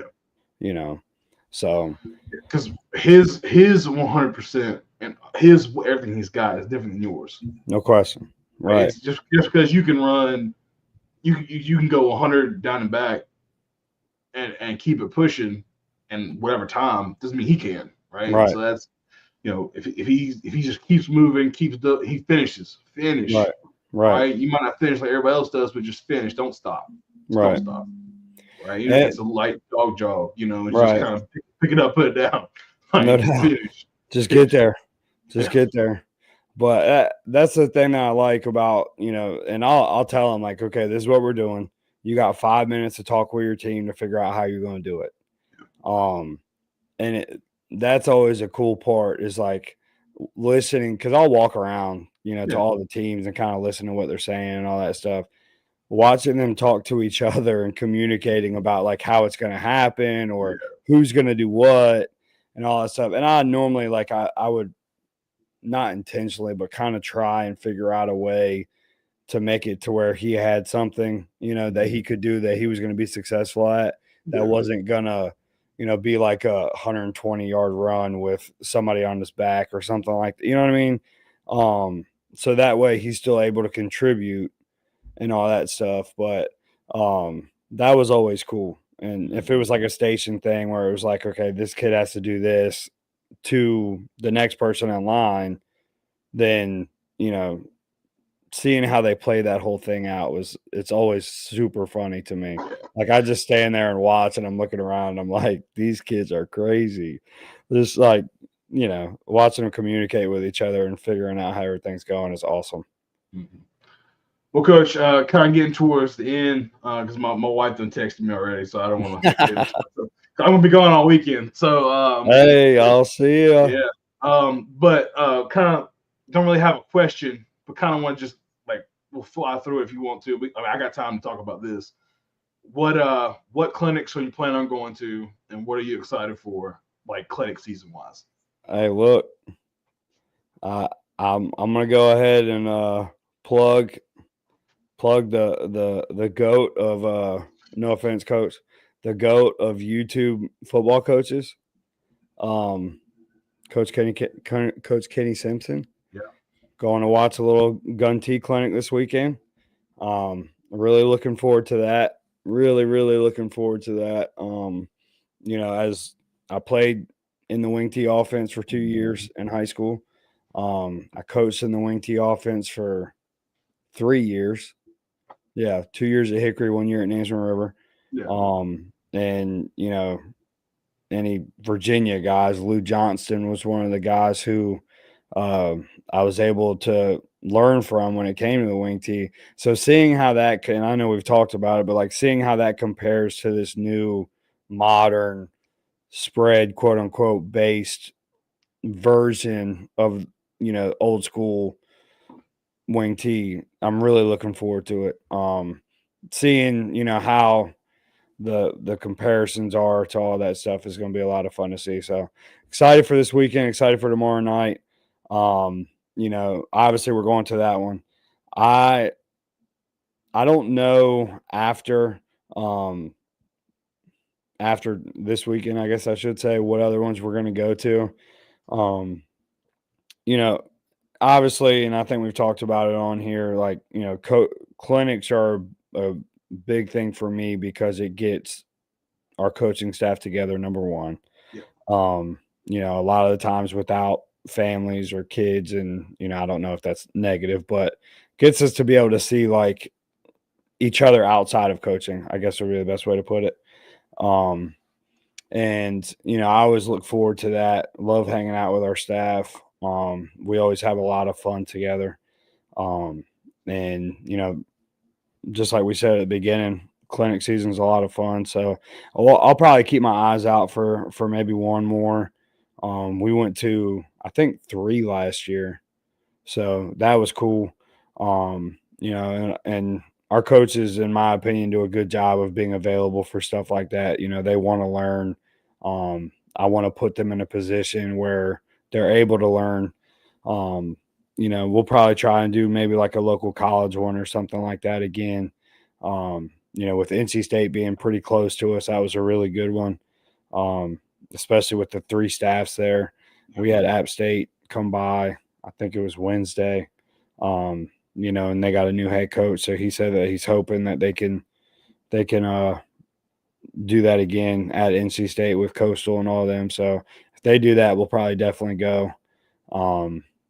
so. Because his 100% and his everything he's got is different than yours. No question. Right. It's just because you can run, you can go 100 down and back and keep it pushing and whatever time doesn't mean he can. Right. So that's, if he just keeps moving, he finishes. Right. You might not finish like everybody else does, but just finish. Don't stop. Don't stop. Right. Even if it's a light dog jog, and just kind of pick it up, put it down. No doubt. Just get there. Get there. But that's the thing that I like about, and I'll tell them like, okay, this is what we're doing. You got 5 minutes to talk with your team to figure out how you're going to do it. And that's always a cool part is like listening, because I'll walk around, to all the teams and kind of listen to what they're saying and all that stuff. Watching them talk to each other and communicating about like how it's going to happen or who's going to do what and all that stuff. And I normally like I would not intentionally, but kind of try and figure out a way to make it to where he had something, that he could do that he was going to be successful at. That wasn't going to, be like a 120-yard run with somebody on his back or something like that. You know what I mean? So that way he's still able to contribute and all that stuff. But that was always cool. And if it was like a station thing where it was like, okay, this kid has to do this to the next person in line, then, seeing how they play that whole thing out it's always super funny to me. Like I just stand there and watch and I'm looking around and I'm like, these kids are crazy. Just like, watching them communicate with each other and figuring out how everything's going is awesome. Mm-hmm. Well, Coach, kind of getting towards the end because my wife done texted me already, so I don't want to. I'm gonna be gone all weekend. So Hey, I'll see you. yeah. But kind of don't really have a question, but kind of want to just like we'll fly through it if you want to. I got time to talk about this. What clinics are you planning on going to, and what are you excited for, like clinic season wise? Hey, look, I'm gonna go ahead and plug the goat of no offense, coach, the goat of YouTube football coaches, um, Coach Kenny Simpson. Yeah. Going to watch a little gun tea clinic this weekend. Really looking forward to that. Really looking forward to that. As I played in the wing tee offense for 2 years in high school. I coached in the wing tee offense for 3 years. Yeah, 2 years at Hickory, 1 year at Nansemond River. Yeah. And any Virginia guys, Lou Johnston was one of the guys who I was able to learn from when it came to the wing tee. So seeing how that can, I know we've talked about it, but like seeing how that compares to this new modern spread, quote unquote, based version of, old school wing tee, I'm really looking forward to it. Seeing, how the comparisons are to all that stuff is going to be a lot of fun to see. So excited for this weekend, excited for tomorrow night. Obviously we're going to that one. I don't know after this weekend, I guess I should say, what other ones we're going to go to. Um, you know, Obviously, and I think we've talked about it on here, like, clinics are a big thing for me because it gets our coaching staff together, number one. Yeah. A lot of the times without families or kids, and I don't know if that's negative, but gets us to be able to see like each other outside of coaching, I guess would be the best way to put it. I always look forward to that. Love hanging out with our staff. We always have a lot of fun together. Um, and just like we said at the beginning, clinic season is a lot of fun. So I'll probably keep my eyes out for maybe one more. We went to, I think, 3 last year, so that was cool. And our coaches, in my opinion, do a good job of being available for stuff like that. They want to learn. I want to put them in a position where they're able to learn. We'll probably try and do maybe like a local college one or something like that again. With NC State being pretty close to us, that was a really good one. Especially with the 3 staffs there. We had App State come by, I think it was Wednesday. And they got a new head coach. So he said that he's hoping that they can do that again at NC State with Coastal and all of them. So if they do that, we'll probably definitely go.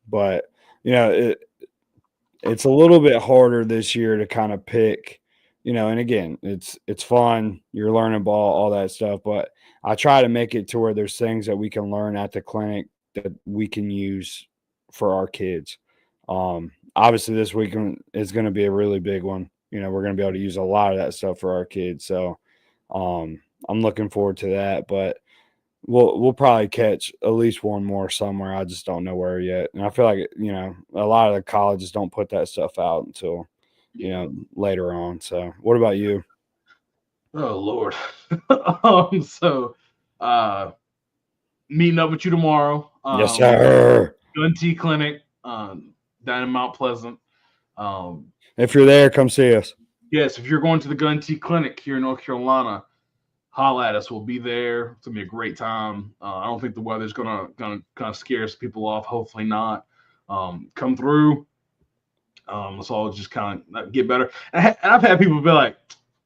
But it's a little bit harder this year to kind of pick, and again, it's fun. You're learning ball, all that stuff. But I try to make it to where there's things that we can learn at the clinic that we can use for our kids. Obviously this weekend is going to be a really big one. We're going to be able to use a lot of that stuff for our kids. So I'm looking forward to that, but we'll probably catch at least one more somewhere. I just don't know where yet. And I feel like, a lot of the colleges don't put that stuff out until, later on. So what about you? Oh Lord. So meeting up with you tomorrow. Yes, sir. Gun Tea Clinic, down in Mount Pleasant. If you're there, come see us. Yes, if you're going to the Gun Tea Clinic here in North Carolina, holla at us. We'll be there. It's gonna be a great time. I don't think the weather's gonna kind of scare some people off. Hopefully not. Come through. Let's all just kind of get better. And I've had people be like,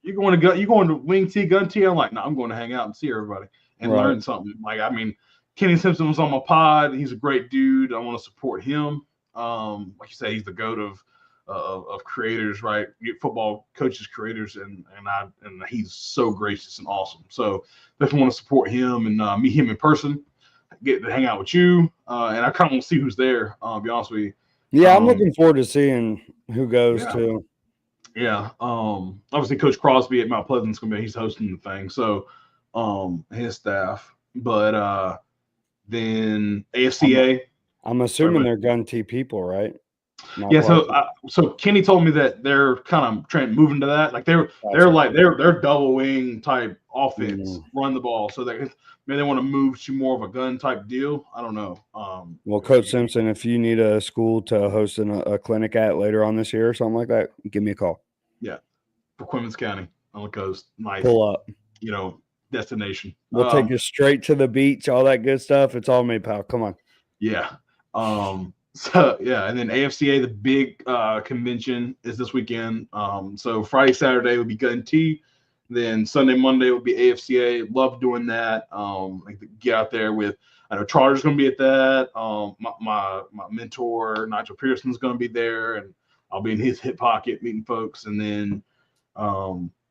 "You're going to wing tee, gun tee." I'm like, "No, I'm going to hang out and see everybody and learn something." Like, I mean, Kenny Simpson was on my pod. He's a great dude. I want to support him. Like you said, he's the goat of creators, right? Football coaches, creators, and he's so gracious and awesome. So definitely want to support him and meet him in person, get to hang out with you, and I kind of want to see who's there. Be honest with you. Yeah, I'm looking forward to seeing who goes to. Yeah. Obviously, Coach Crosby at Mount Pleasant's gonna be. He's hosting the thing. So, his staff. But then AFCA. I'm assuming they're gun T people, right? Not Yeah, black so Kenny told me that they're kind of moving to that. Like they're double wing type offense, run the ball. So maybe they want to move to more of a gun type deal. I don't know. Well, Coach Simpson, if you need a school to host a clinic at later on this year or something like that, give me a call. Yeah, for Clemens County on the coast, nice. Pull up. Destination. We'll take you straight to the beach, all that good stuff. It's all me, pal. Come on. Yeah. So yeah, and then AFCA, the big convention is this weekend. So Friday, Saturday will be Gun T. Then Sunday, Monday will be AFCA. Love doing that. Like get out there with. I know Charter's going to be at that. My mentor Nigel Pearson's going to be there, and I'll be in his hip pocket meeting folks. And then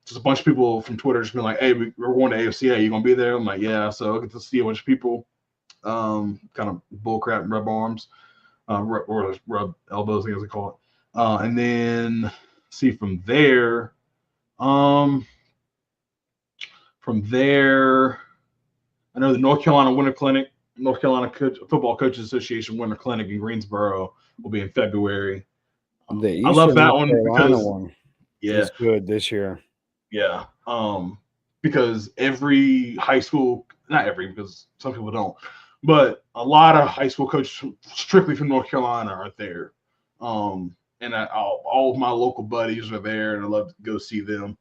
just a bunch of people from Twitter just been like, "Hey, we're going to AFCA. You going to be there?" I'm like, "Yeah." So I get to see a bunch of people. Kind of bullcrap and rub arms, or rub elbows, I guess they call it. And then see from there, I know the North Carolina Winter Clinic, North Carolina Football Coaches Association Winter Clinic in Greensboro will be in February. I love that one because it's good this year. Yeah, because every high school, not every, because some people don't. But a lot of high school coaches strictly from North Carolina are there. And all of my local buddies are there, and I love to go see them.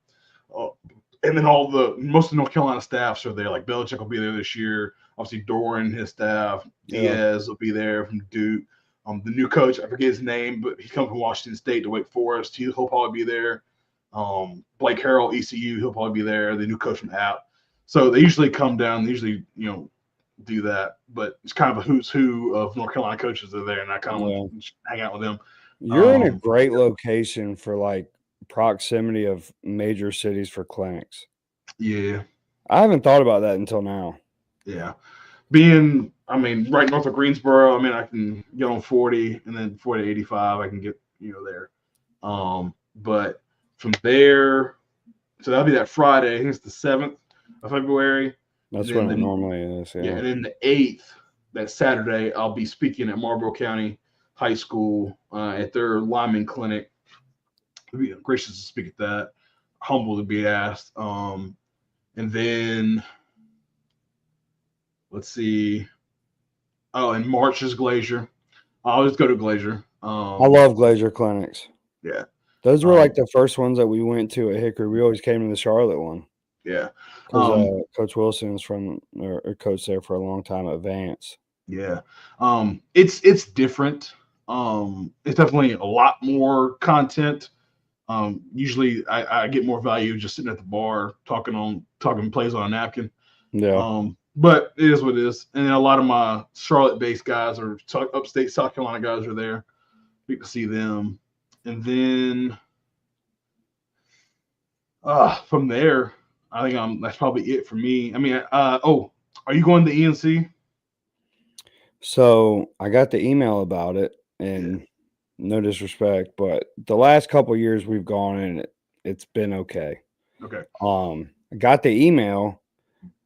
And then most of the North Carolina staffs are there. Like Belichick will be there this year. Obviously, Doran, his staff. Diaz will be there from Duke. The new coach, I forget his name, but he comes from Washington State to Wake Forest. He'll probably be there. Blake Harrell, ECU, he'll probably be there. The new coach from App. So they usually come down. They usually, do that, but it's kind of a who's who of North Carolina coaches that are there, and I kind of want to hang out with them. You're in a great location for like proximity of major cities for clinics. Yeah, I haven't thought about that until now. Yeah, right north of Greensboro. I can get on 40 and then 40 to 85. I can get there. But from there, so that'll be that Friday. I think it's the 7th of February. That's when it normally is. Yeah. And then the 8th, that Saturday, I'll be speaking at Marlboro County High School at their lineman clinic. I'd be gracious to speak at that. Humble to be asked. And then let's see. Oh, and March is Glacier. I always go to Glacier. I love Glacier clinics. Yeah. Those were like the first ones that we went to at Hickory. We always came to the Charlotte one. Yeah. Coach Wilson's from or coach there for a long time at Vance. Yeah. It's different. It's definitely a lot more content. Usually I get more value just sitting at the bar talking plays on a napkin. Yeah. But it is what it is. And then a lot of my Charlotte-based guys or upstate South Carolina guys are there. You can see them. And then from there, I think that's probably it for me. Are you going to ENC? So I got the email about it, and no disrespect, but the last couple of years we've gone and it's been okay. Okay. I got the email,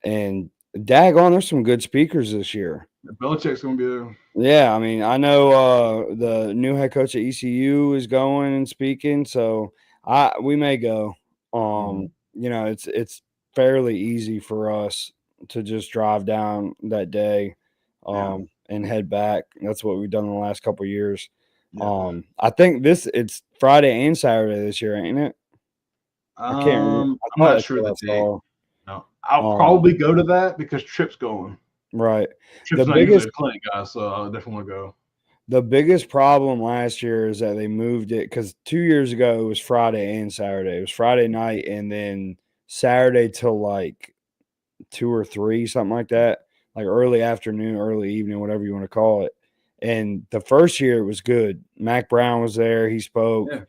and daggone, there's some good speakers this year. Belichick's going to be there. Yeah, I know the new head coach at ECU is going and speaking, so we may go. It's fairly easy for us to just drive down that day and head back. That's what we've done in the last couple of years. Yeah. I think it's Friday and Saturday this year, ain't it? I can't remember. I'm not sure the day. No, I'll probably go to that because Trip's going. Right. Trip's not usually a clinic guy, so I definitely want to go. The biggest problem last year is that they moved it because 2 years ago it was Friday and Saturday. It was Friday night and then Saturday till like 2 or 3, something like that, like early afternoon, early evening, whatever you want to call it. And the first year it was good. Mac Brown was there. He spoke. Yeah.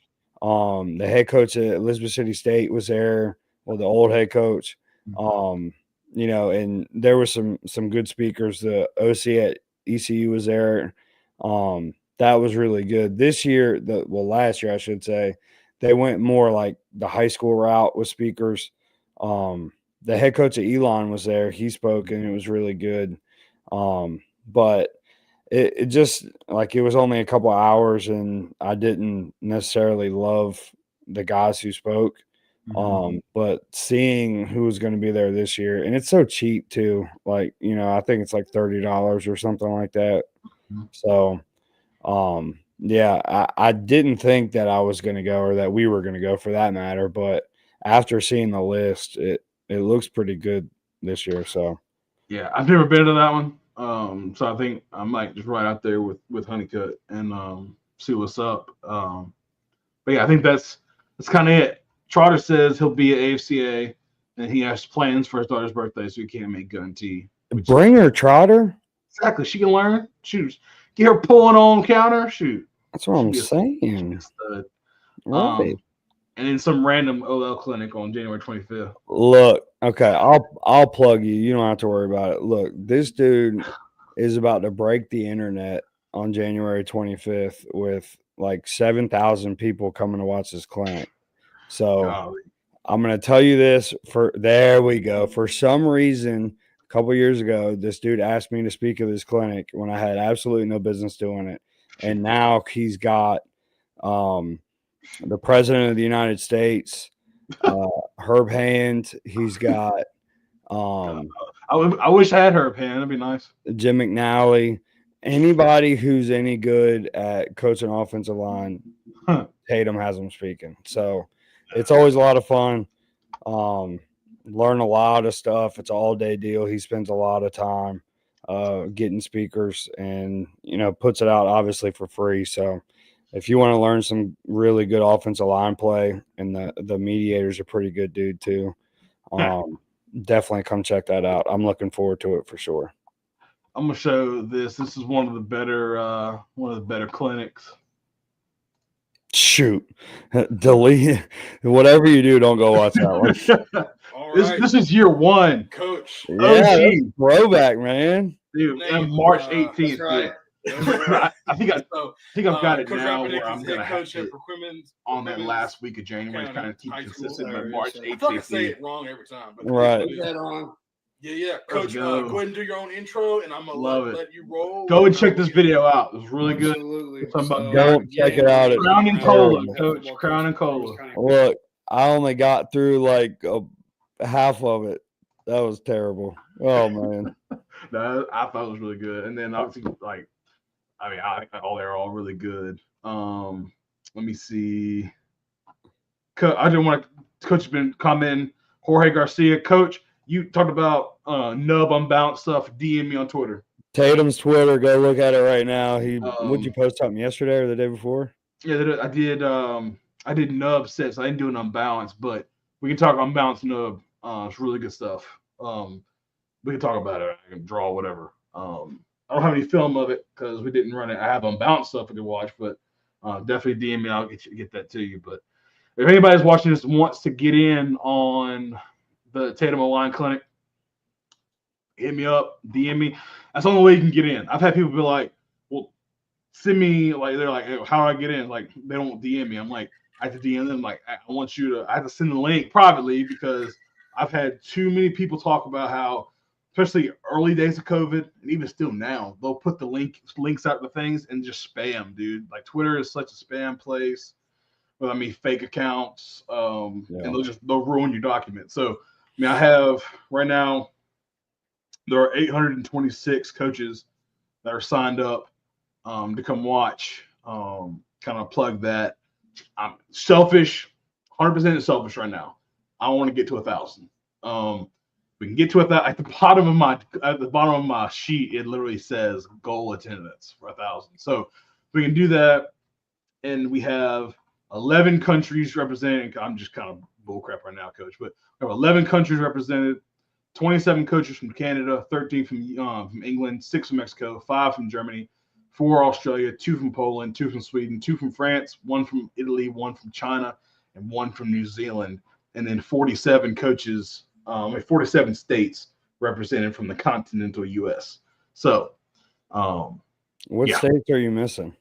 The head coach at Elizabeth City State was there. Well, the old head coach. And there were some good speakers. The OC at ECU was there. That was really good. This year, last year I should say, they went more like the high school route with speakers. the head coach of Elon was there. He spoke and it was really good. But it just like it was only a couple hours and I didn't necessarily love the guys who spoke. But seeing who was going to be there this year, and it's so cheap too. Like, I think it's like $30 or something like that. So, yeah, I didn't think that I was going to go or that we were going to go for that matter. But after seeing the list, it looks pretty good this year. So, yeah, I've never been to that one. So I think I might just ride out there with Honeycutt and see what's up. But yeah, I think that's kind of it. Trotter says he'll be at AFCA, and he has plans for his daughter's birthday, so he can't make gun tea. bring her, Trotter. Exactly, she can learn. Shoot, get her pulling on counter. Shoot, That's what I'm saying. Right. And then some random OL clinic on January 25th. Look, okay, I'll plug you. You don't have to worry about it. Look, this dude is about to break the internet on January 25th with like 7,000 people coming to watch this clinic. So I'm going to tell you this there we go. For some reason, a couple years ago, this dude asked me to speak at his clinic when I had absolutely no business doing it. And now he's got the president of the United States, Herb Hand. He's got I wish I had Herb Hand. That'd be nice. Jim McNally. Anybody who's any good at coaching offensive line, Tatum has them speaking. So it's always a lot of fun. Learn a lot of stuff. It's an all-day deal. He spends a lot of time getting speakers and, puts it out obviously for free. So if you want to learn some really good offensive line play, and the mediator's a pretty good dude too, definitely come check that out. I'm looking forward to it for sure. I'm gonna show this. This is one of the better clinics. Shoot, delete whatever you do. Don't go watch that one. All right. This is year one, Coach. Yeah, throwback, man. Dude, March 18th. Right. I think I've got it Coach now. Rapinick Where I'm is gonna head have coach to at Perquimans on that last week of January, kind of keep consistent. But March 18th. I feel like I say it wrong every time. But Right. Yeah. Coach, go ahead and do your own intro, and I'm gonna let you roll. Go and check this video out. It was really good. Absolutely. Go check it out. Crown and Cola, Coach. Crown and Cola. Look, I only got through like half of it. That was terrible. Oh man. No, I thought it was really good. And then obviously, I think they're all really good. Let me see. I didn't want to. Coach has been commenting. Jorge Garcia, Coach, you talked about nub unbalanced stuff. DM me on Twitter. Tatum's Twitter. Go look at it right now. Would you post something yesterday or the day before? Yeah, I did. I did nub sets. I didn't do an unbalanced, but we can talk unbalanced nub. It's really good stuff. We can talk about it. I can draw whatever. I don't have any film of it because we didn't run it. I have unbalanced stuff we can watch, but definitely DM me. I'll get that to you. But if anybody's watching this wants to get in on the Tatum Line Clinic, hit me up, DM me. That's the only way you can get in. I've had people be like, well, send me, like, they're like, hey, how do I get in? Like, they don't DM me. I'm like, I have to DM them. Like, I have to send the link privately because I've had too many people talk about how, especially early days of COVID, and even still now, they'll put the links out to things and just spam, dude. Like, Twitter is such a spam place. Well, fake accounts, and they'll ruin your document. So, I have right now, there are 826 coaches that are signed up to come watch. Kind of plug that. I'm selfish, 100% selfish right now. I want to get to 1,000. We can get to 1,000. At the bottom of my sheet, it literally says goal attendance for 1,000. So we can do that, and we have 11 countries represented. I'm just kind of bullcrap right now, Coach, but we have 11 countries represented. 27 coaches from Canada, 13 from England, 6 from Mexico, 5 from Germany, 4 Australia, 2 from Poland, 2 from Sweden, 2 from France, 1 from Italy, 1 from China, and 1 from New Zealand. And then 47 coaches, 47 states represented from the continental U.S. So, what states are you missing?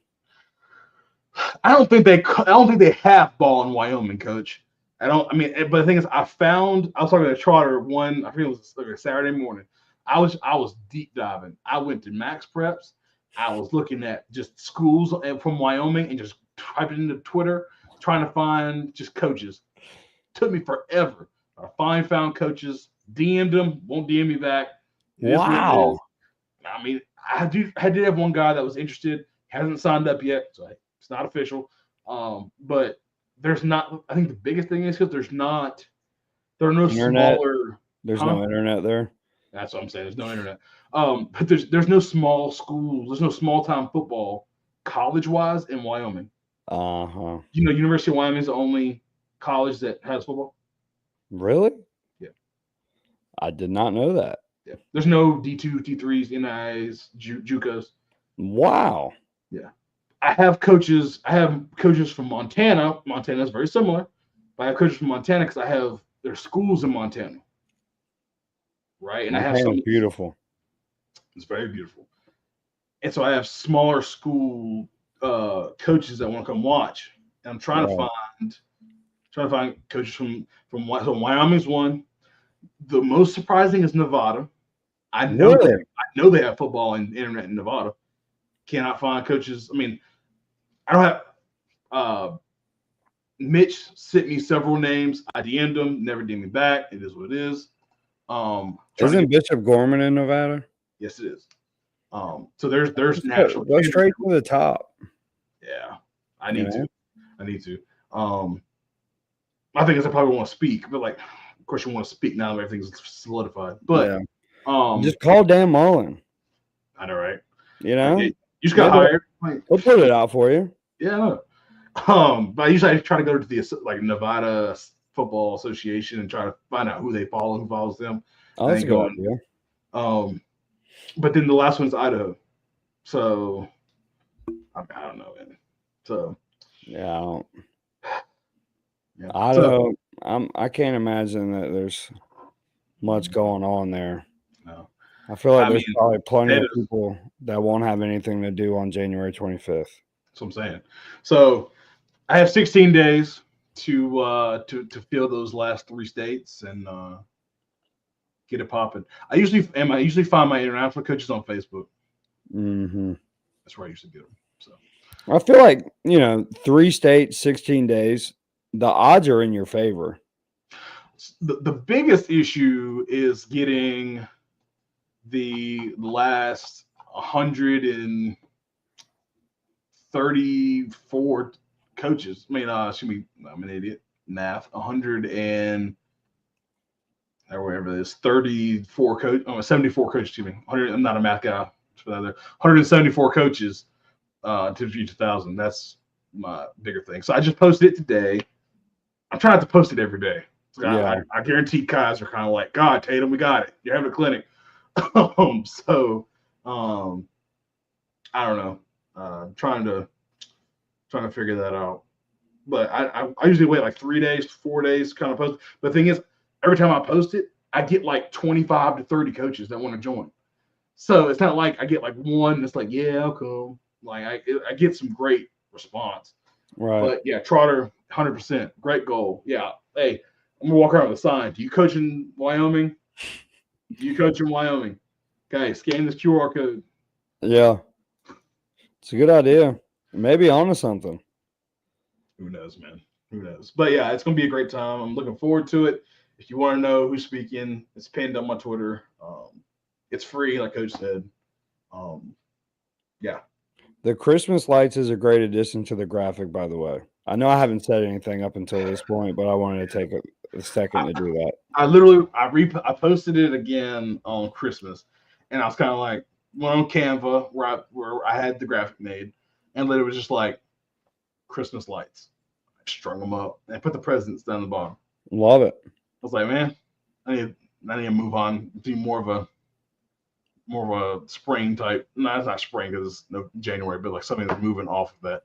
I don't think they have ball in Wyoming, Coach. But the thing is, I was talking to Trotter I think it was like a Saturday morning. I was deep diving. I went to Max Preps. I was looking at just schools from Wyoming and just typing into Twitter, trying to find just coaches. Took me forever. I finally found coaches, DM'd them, won't DM me back. Wow. I mean, I did have one guy that was interested, hasn't signed up yet, so it's not official. But there's not. I think the biggest thing is because there are no internet. Smaller. There's no internet there. That's what I'm saying. There's no internet. But there's no small schools. There's no small time football college wise in Wyoming. University of Wyoming is the only college that has football. Really? Yeah. I did not know that. Yeah. There's no D2, D3s, NIAs, JUCOs. Wow. Yeah. I have coaches from Montana. Montana is very similar. But I have coaches from Montana because their schools in Montana. Right. And Montana's I have some beautiful. It's very beautiful. And so I have smaller school coaches that want to come watch. And I'm trying to find coaches from Wyoming's one. The most surprising is Nevada. I know they have football and internet in Nevada. Cannot find coaches. I mean, I don't have Mitch sent me several names. I DM'd him, never DM'd me back. It is what it is. Isn't Bishop Gorman in Nevada? Yes, it is. So there's natural. Go straight to the top. Yeah, I need to. My thing is I probably want to speak, but of course you want to speak now that everything's solidified. But just call Dan Mullen. I know, right? You just got hired. We'll put it out for you. Yeah. But usually I try to go to the Nevada Football Association and try to find out who they follow, who follows them. Oh, that's a good idea. But then the last one's Idaho. So I don't know, man. So yeah, Idaho. I can't imagine that there's much going on there. No. I feel like there's probably plenty of people that won't have anything to do on January 25th. That's what I'm saying. So I have 16 days to fill those last 3 states and get it popping. I usually find my international coaches on Facebook. Mm-hmm. That's where I usually get them. So I feel like 3 states, 16 days. The odds are in your favor. The biggest issue is getting the last 134 coaches. I'm an idiot. Math. 100 and wherever it is, 34 coach. 74 coaches. Excuse me. 100. I'm not a math guy. 174 coaches to 2000. That's my bigger thing. So I just posted it today. I'm trying not to post it every day. So I guarantee guys are kind of like, God, Tatum, we got it. You're having a clinic. I don't know. Trying to figure that out. But I usually wait like 3 days, 4 days to kind of post. But the thing is, every time I post it, I get like 25 to 30 coaches that want to join. So it's not like I get like one that's like, yeah, I'll come. Like I get some great response. Right. But yeah, Trotter, 100%. Great goal. Yeah. Hey, I'm going to walk around with a sign. Do you coach in Wyoming? Do you coach in Wyoming? Okay, scan this QR code. Yeah. It's a good idea. Maybe onto something. Who knows, man? Who knows? But yeah, it's going to be a great time. I'm looking forward to it. If you want to know who's speaking, it's pinned on my Twitter. It's free, like Coach said. Yeah. The Christmas lights is a great addition to the graphic, by the way. I know I haven't said anything up until this point, but I wanted to take a second to do that. I posted it again on Christmas, and I was kind of like, went on Canva where I had the graphic made, and literally was just like Christmas lights. I strung them up and put the presents down the bottom. Love it. I was like, man, I need to move on, do more of a spring type. No, it's not spring because it's no January, but like something that's moving off of that.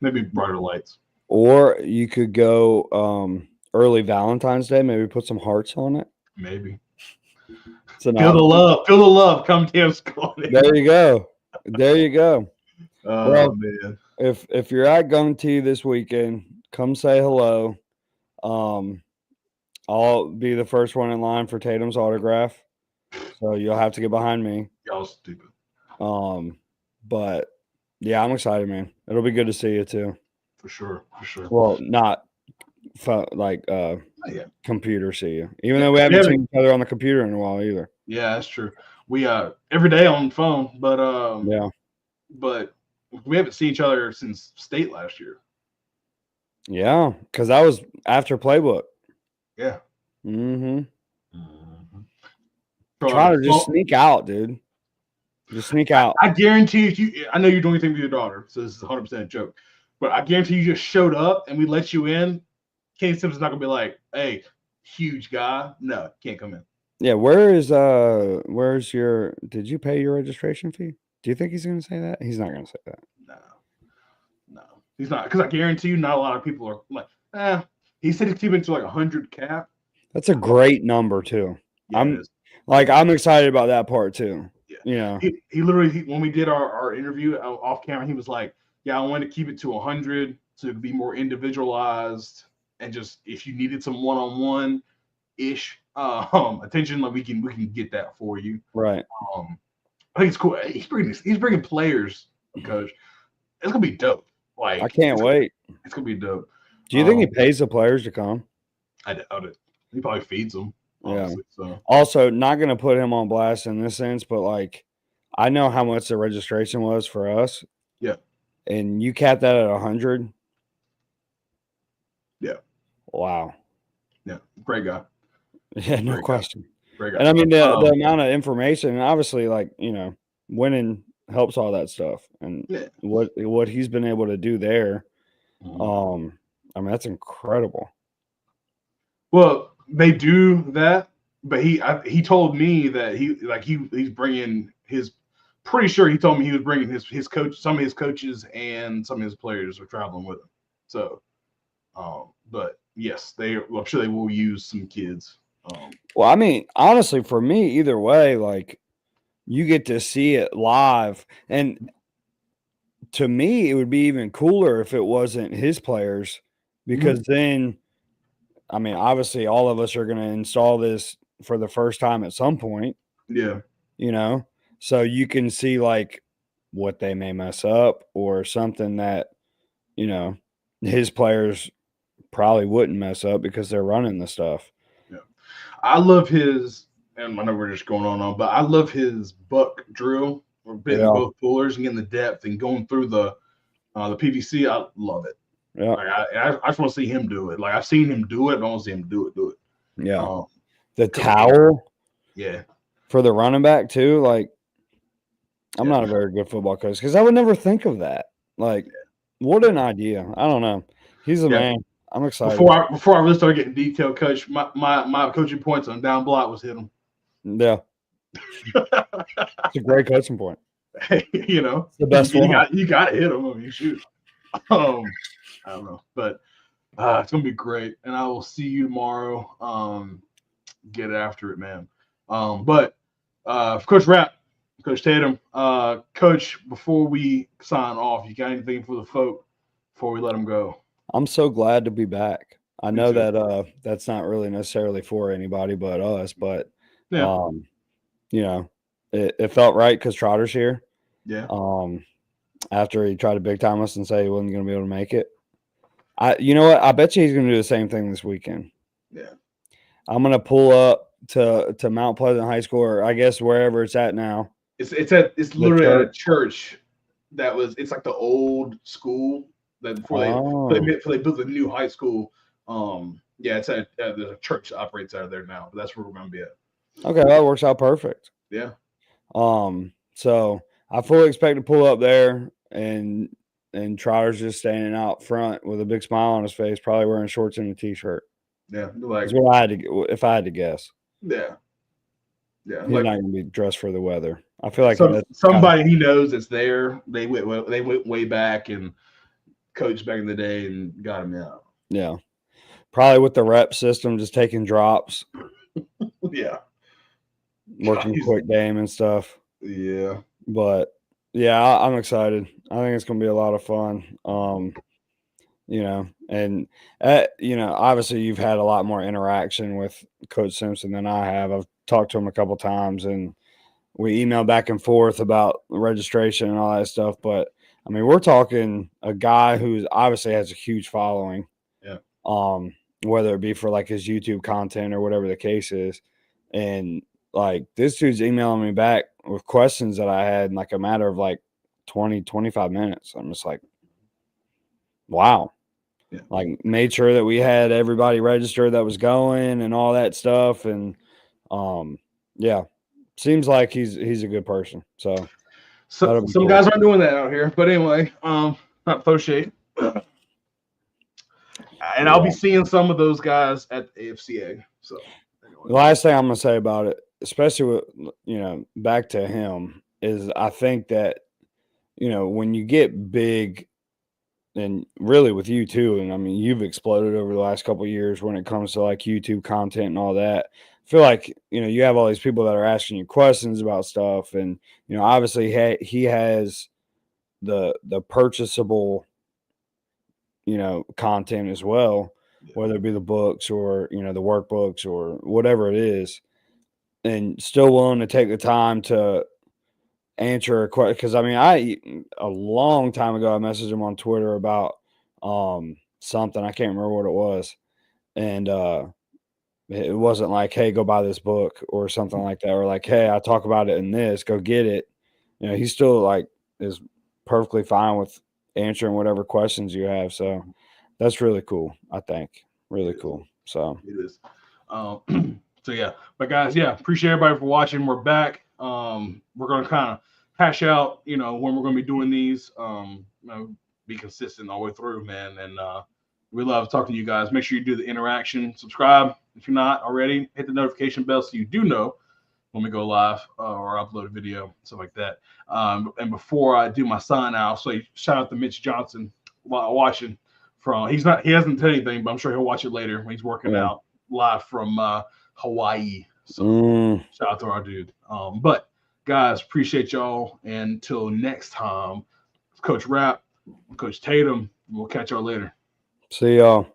Maybe brighter lights. Or you could go early Valentine's Day. Maybe put some hearts on it. Maybe. Feel the love. Feel the love. Come to school. There you go. Oh, man. If you're at Gum Tea this weekend, come say hello. I'll be the first one in line for Tatum's autograph, so you'll have to get behind me. Y'all stupid. But yeah, I'm excited, man. It'll be good to see you too. For sure. Well, not computer see you, even though we haven't seen each other on the computer in a while either. Yeah, that's true. We every day on the phone, but but we haven't seen each other since state last year. Yeah, because that was after playbook. Yeah. Mm-hmm. Try to just sneak out, dude. Just sneak out. I guarantee you. I know you're doing anything with your daughter, so this is 100% a joke. But I guarantee you just showed up and we let you in. Kenny Simpson's not gonna be like, "Hey, huge guy." No, can't come in. Yeah, where's your? Did you pay your registration fee? Do you think he's gonna say that? He's not gonna say that. No, he's not. Because I guarantee you, not a lot of people are like, He said he's keeping to like 100 cap. That's a great number too. Yeah, I'm excited about that part too. Yeah. You know, he literally when we did our interview off camera, he was like, "Yeah, I want to keep it to 100 so it could be more individualized and just if you needed some one-on-one ish attention, like we can get that for you." Right. I think it's cool. He's bringing players, coach. It's gonna be dope. Like I can't wait. It's gonna be dope. Do you think he pays the players to come? I doubt it. He probably feeds them. Honestly, yeah. So. Also, not gonna put him on blast in this sense, but like, I know how much the registration was for us. Yeah. And you capped that at 100. Yeah. Wow. Yeah. Great guy. Yeah, no question. Great guy. And I mean the amount of information, and obviously, like, you know, winning helps all that stuff. And what he's been able to do there, I mean, that's incredible. Well, they do that, but he told me that he's bringing his. Pretty sure he told me he was bringing his coach, some of his coaches, and some of his players are traveling with him. So, but yes, I'm sure they will use some kids. Well, I mean, honestly, for me, either way, like you get to see it live, and to me, it would be even cooler if it wasn't his players, because then, I mean, obviously, all of us are going to install this for the first time at some point. Yeah, you know, so you can see like what they may mess up or something that, you know, his players probably wouldn't mess up because they're running the stuff. Yeah, I love his, and I know we're just going on, but I love his buck drill. We're hitting both pullers and getting the depth and going through the PVC. I love it. Yeah, like I just want to see him do it. Like I've seen him do it, but I want to see him do it. Yeah, the towel. Yeah, for the running back too. Like, I'm not a very good football coach because I would never think of that. Like, what an idea! I don't know. He's a man. I'm excited. Before I really started getting detailed, coach, my coaching points on down block was hit him. Yeah, it's a great coaching point. You know, it's the best one. You got to hit him. I mean, shoot. I don't know, but it's gonna be great, and I will see you tomorrow. Get after it, man. But Coach Rapp, Coach Tatum, Coach, before we sign off, you got anything for the folk before we let them go? I'm so glad to be back. I know that that's not really necessarily for anybody but us, but yeah. You know, it felt right because Trotter's here. Yeah. After he tried to big time us and say he wasn't going to be able to make it, you know what? I bet you he's going to do the same thing this weekend. Yeah. I'm going to pull up to Mount Pleasant High School, or I guess wherever it's at now. It's literally at a church it's like the old school that before they built the new high school. It's at there's a church that operates out of there now, but that's where we're going to be at. Okay, that works out perfect. Yeah. So I fully expect to pull up there, and Trotter's just standing out front with a big smile on his face, probably wearing shorts and a t-shirt. Yeah, like that's what I had to, if I had to guess. Yeah. Yeah, he's not going to be dressed for the weather. I feel like somebody he knows that's there. They went way back and coached back in the day and got him out. Yeah, probably with the rep system, just taking drops. Yeah, working quick game and stuff. Yeah, but yeah, I'm excited. I think it's going to be a lot of fun. you know, and you know, obviously you've had a lot more interaction with Coach Simpson than I have. I've talked to him a couple times, and we email back and forth about registration and all that stuff. But I mean, we're talking a guy who obviously has a huge following. Yeah. Whether it be for like his YouTube content or whatever the case is. And like this dude's emailing me back with questions that I had in like a matter of like 20, 25 minutes. I'm just like, wow. Yeah. Like made sure that we had everybody registered that was going and all that stuff. And yeah, seems like he's a good person. So some cool. guys aren't doing that out here. But anyway, not throw shade. And I'll be seeing some of those guys at the AFCA. So anyway. The last thing I'm gonna say about it, especially with, you know, back to him, is I think that, you know, when you get big, and really with you too, and I mean you've exploded over the last couple of years when it comes to like YouTube content and all that. I feel like, you know, you have all these people that are asking you questions about stuff, and you know, obviously he has the purchasable, you know, content as well, whether it be the books or, you know, the workbooks or whatever it is, and still willing to take the time to answer a question. Because I mean, a long time ago I messaged him on Twitter about something, I can't remember what it was, and it wasn't like, hey, go buy this book or something like that, or like, hey, I talk about it in this, go get it. You know, he still like is perfectly fine with answering whatever questions you have. So that's really cool. I think really cool. So it is. So yeah, but guys, yeah, appreciate everybody for watching. We're back. We're gonna kind of hash out, you know, when we're gonna be doing these. You know, be consistent all the way through, man. And we love talking to you guys. Make sure you do the interaction. Subscribe if you're not already. Hit the notification bell so you do know when we go live or upload a video, stuff like that. And before I do my sign out, so shout out to Mitch Johnson watching from. He hasn't said anything, but I'm sure he'll watch it later when he's working out live from Hawaii. So shout out to our dude. But guys, appreciate y'all. And until next time, Coach Rapp, Coach Tatum. We'll catch y'all later. See y'all.